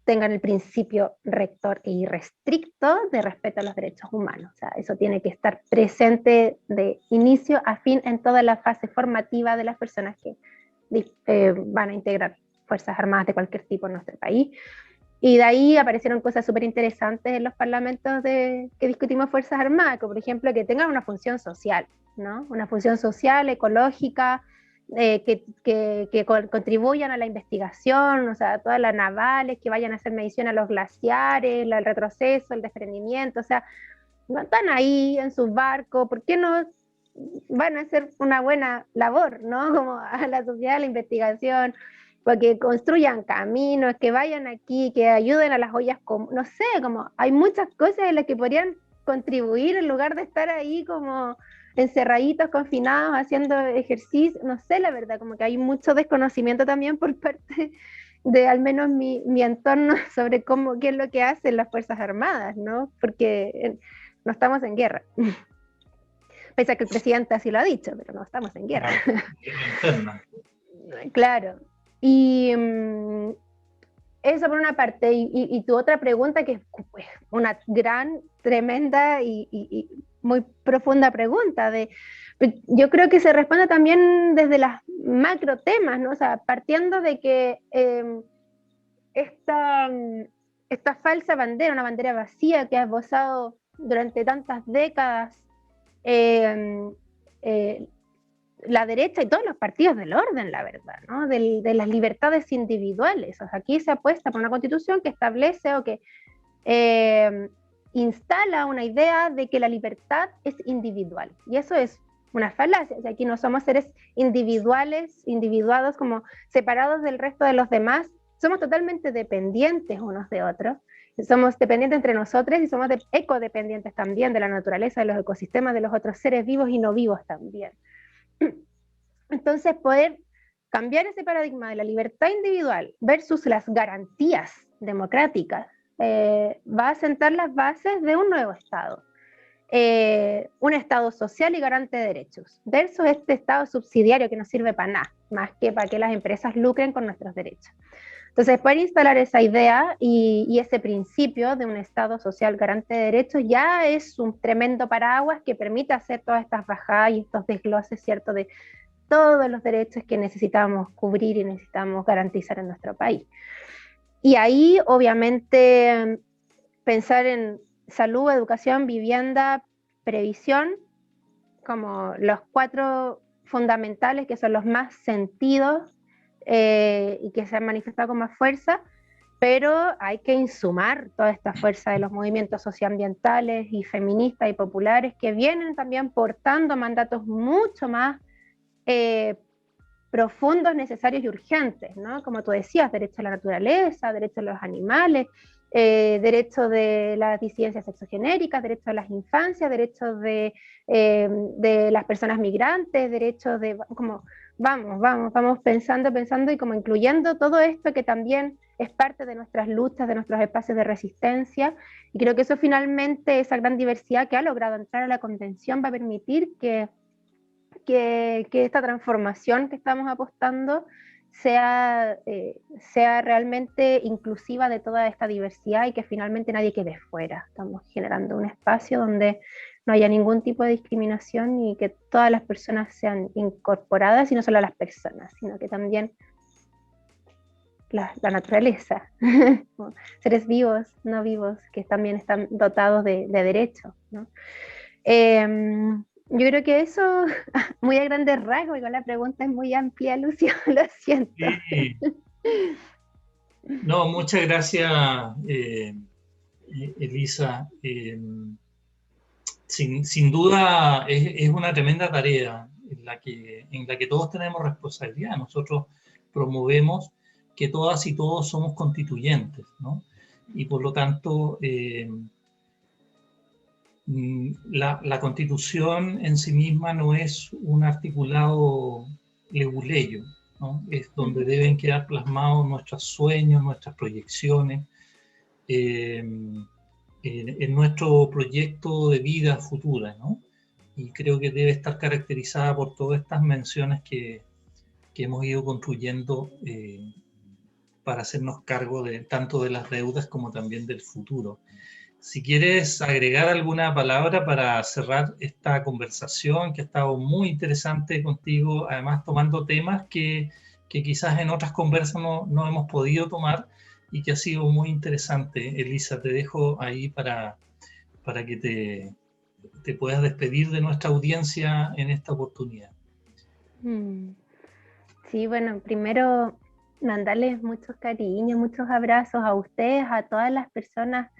tengan el principio rector e irrestricto de respeto a los derechos humanos. O sea, eso tiene que estar presente de inicio a fin en toda la fase formativa de las personas que van a integrar Fuerzas Armadas de cualquier tipo en nuestro país. Y de ahí aparecieron cosas súper interesantes en los parlamentos que discutimos Fuerzas Armadas, como por ejemplo que tengan una función social, ¿no? Una función social, ecológica, que contribuyan a la investigación, o sea, todas las navales, que vayan a hacer medición a los glaciares, el retroceso, el desprendimiento, o sea, no están ahí en sus barcos, ¿por qué no van a hacer una buena labor, ¿no? Como a la sociedad, a la investigación, porque construyan caminos, que vayan aquí, que ayuden a las ollas, no sé, como hay muchas cosas en las que podrían contribuir en lugar de estar ahí como encerraditos, confinados, haciendo ejercicio, no sé, la verdad, como que hay mucho desconocimiento también por parte de al menos mi entorno sobre qué es lo que hacen las Fuerzas Armadas, ¿no? Porque no estamos en guerra. Pese a que el presidente así lo ha dicho, pero no estamos en guerra. Claro. Y eso por una parte. Y tu otra pregunta, que es una gran, tremenda y muy profunda pregunta. Yo creo que se responde también desde los macro temas, ¿no? O sea, partiendo de que esta falsa bandera, una bandera vacía que ha esbozado durante tantas décadas la derecha y todos los partidos del orden, la verdad, ¿no? De las libertades individuales. O sea, aquí se apuesta por una constitución que establece o que instala una idea de que la libertad es individual. Y eso es una falacia. O sea, aquí no somos seres individuales, individuados como separados del resto de los demás. Somos totalmente dependientes unos de otros. Somos dependientes entre nosotros y somos ecodependientes también de la naturaleza, de los ecosistemas, de los otros seres vivos y no vivos también. Entonces, poder cambiar ese paradigma de la libertad individual versus las garantías democráticas va a sentar las bases de un nuevo Estado. Un Estado social y garante de derechos, versus este Estado subsidiario que no sirve para nada, más que para que las empresas lucren con nuestros derechos. Entonces, poder instalar esa idea y ese principio de un Estado social garante de derechos ya es un tremendo paraguas que permite hacer todas estas bajadas y estos desgloses, ¿cierto?, de todos los derechos que necesitamos cubrir y necesitamos garantizar en nuestro país. Y ahí, obviamente, pensar en salud, educación, vivienda, previsión, como los 4 fundamentales que son los más sentidos y que se han manifestado con más fuerza, pero hay que insumar toda esta fuerza de los movimientos socioambientales y feministas y populares que vienen también portando mandatos mucho más profundos, necesarios y urgentes, ¿no? Como tú decías, derecho a la naturaleza, derecho a los animales, derecho de las disidencias sexogenéricas, derecho a las infancias, derechos de las personas migrantes, derechos de, como, vamos pensando y como incluyendo todo esto que también es parte de nuestras luchas, de nuestros espacios de resistencia, y creo que eso finalmente, esa gran diversidad que ha logrado entrar a la convención va a permitir que esta transformación que estamos apostando sea realmente inclusiva de toda esta diversidad y que finalmente nadie quede fuera. Estamos generando un espacio donde no haya ningún tipo de discriminación y que todas las personas sean incorporadas, y no solo las personas, sino que también la naturaleza, seres vivos, no vivos, que también están dotados de derechos, ¿no? Yo creo que eso, muy a grandes rasgos, igual la pregunta es muy amplia, Lucio, lo siento. Sí. No, muchas gracias, Elisa. Sin duda es una tremenda tarea en la que todos tenemos responsabilidad. Nosotros promovemos que todas y todos somos constituyentes, ¿no? Y por lo tanto, la Constitución en sí misma no es un articulado leguleyo, ¿no? Es donde deben quedar plasmados nuestros sueños, nuestras proyecciones, en nuestro proyecto de vida futura, ¿no? Y creo que debe estar caracterizada por todas estas menciones que hemos ido construyendo para hacernos cargo tanto de las deudas como también del futuro. Si quieres agregar alguna palabra para cerrar esta conversación, que ha estado muy interesante contigo, además tomando temas que quizás en otras conversas no hemos podido tomar y que ha sido muy interesante. Elisa, te dejo ahí para que te puedas despedir de nuestra audiencia en esta oportunidad. Sí, bueno, primero mandarles muchos cariños, muchos abrazos a ustedes, a todas las personas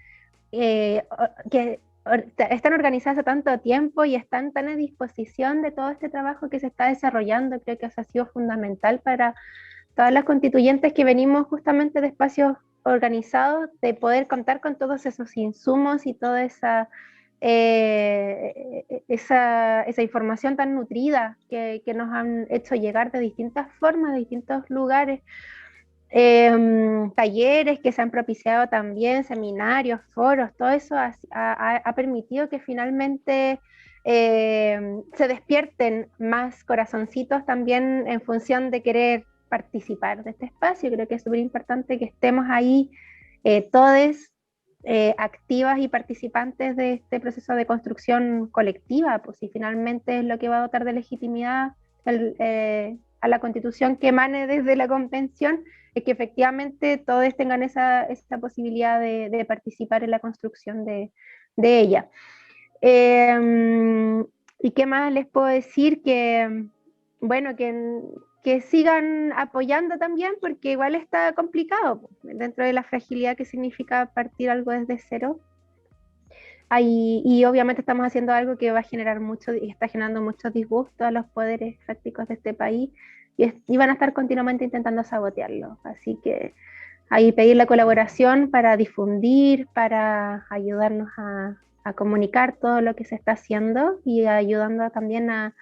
que están organizadas hace tanto tiempo y están tan a disposición de todo este trabajo que se está desarrollando. Creo que eso ha sido fundamental para todas las constituyentes que venimos justamente de espacios organizados, de poder contar con todos esos insumos y toda esa información tan nutrida que nos han hecho llegar de distintas formas, de distintos lugares. Talleres que se han propiciado también, seminarios, foros, todo eso ha permitido que finalmente se despierten más corazoncitos también en función de querer participar de este espacio. Creo que es súper importante que estemos ahí todos activas y participantes de este proceso de construcción colectiva, pues si finalmente es lo que va a dotar de legitimidad a la Constitución que emane desde la Convención, es que efectivamente todos tengan esa posibilidad de participar en la construcción de ella. ¿Y qué más les puedo decir? Que, bueno, que sigan apoyando también, porque igual está complicado, dentro de la fragilidad que significa partir algo desde cero. Y obviamente estamos haciendo algo que va a generar mucho, y está generando mucho disgusto a los poderes fácticos de este país, y van a estar continuamente intentando sabotearlo. Así que ahí pedir la colaboración para difundir, para ayudarnos a comunicar todo lo que se está haciendo y ayudando también a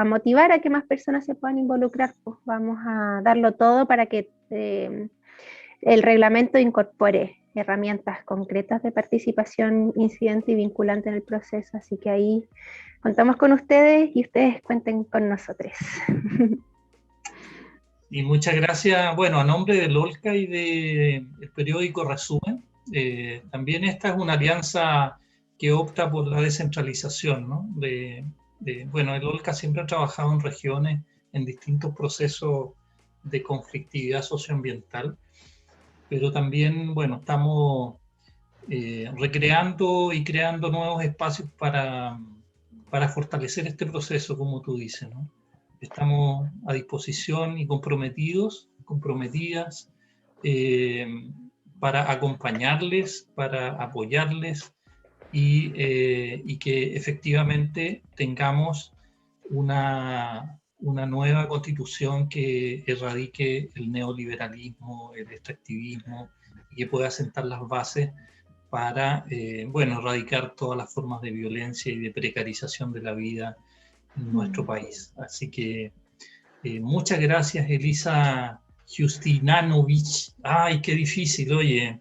motivar a que más personas se puedan involucrar. Pues vamos a darlo todo para que el reglamento incorpore herramientas concretas de participación incidente y vinculante en el proceso. Así que ahí contamos con ustedes y ustedes cuenten con nosotros. Y muchas gracias, bueno, a nombre del OLCA y del periódico Resumen. También esta es una alianza que opta por la descentralización, ¿no? Bueno, el OLCA siempre ha trabajado en regiones, en distintos procesos de conflictividad socioambiental, pero también, bueno, estamos recreando y creando nuevos espacios para fortalecer este proceso, como tú dices, ¿no? Estamos a disposición y comprometidas para acompañarles, para apoyarles y que efectivamente tengamos una nueva constitución que erradique el neoliberalismo, el extractivismo y que pueda sentar las bases para, bueno, erradicar todas las formas de violencia y de precarización de la vida en nuestro país. Así que muchas gracias, Elisa Justinanovich. Ay, qué difícil, oye.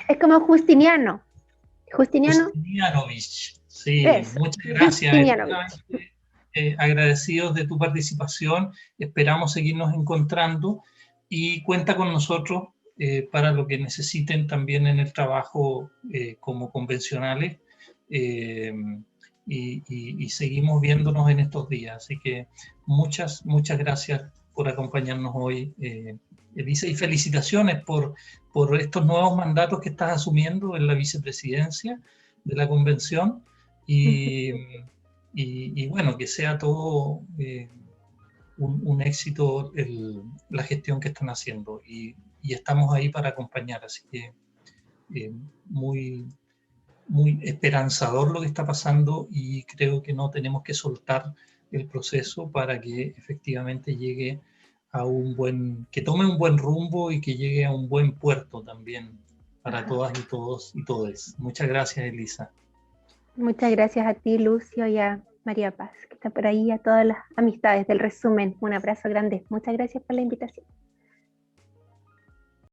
Es como Justiniano. Justinianovich. Sí, eso, muchas gracias. Agradecidos de tu participación. Esperamos seguirnos encontrando y cuenta con nosotros para lo que necesiten también en el trabajo como convencionales. Y seguimos viéndonos en estos días. Así que muchas gracias por acompañarnos hoy, Elisa, y felicitaciones por estos nuevos mandatos que estás asumiendo en la vicepresidencia de la convención y bueno, que sea todo un éxito la gestión que están haciendo y estamos ahí para acompañar, así que muy esperanzador lo que está pasando y creo que no tenemos que soltar el proceso para que efectivamente llegue a que tome un buen rumbo y que llegue a un buen puerto también para todas y todos y todes. Muchas gracias, Elisa. Muchas gracias a ti, Lucio, y a María Paz, que está por ahí, a todas las amistades del Resumen. Un abrazo grande. Muchas gracias por la invitación.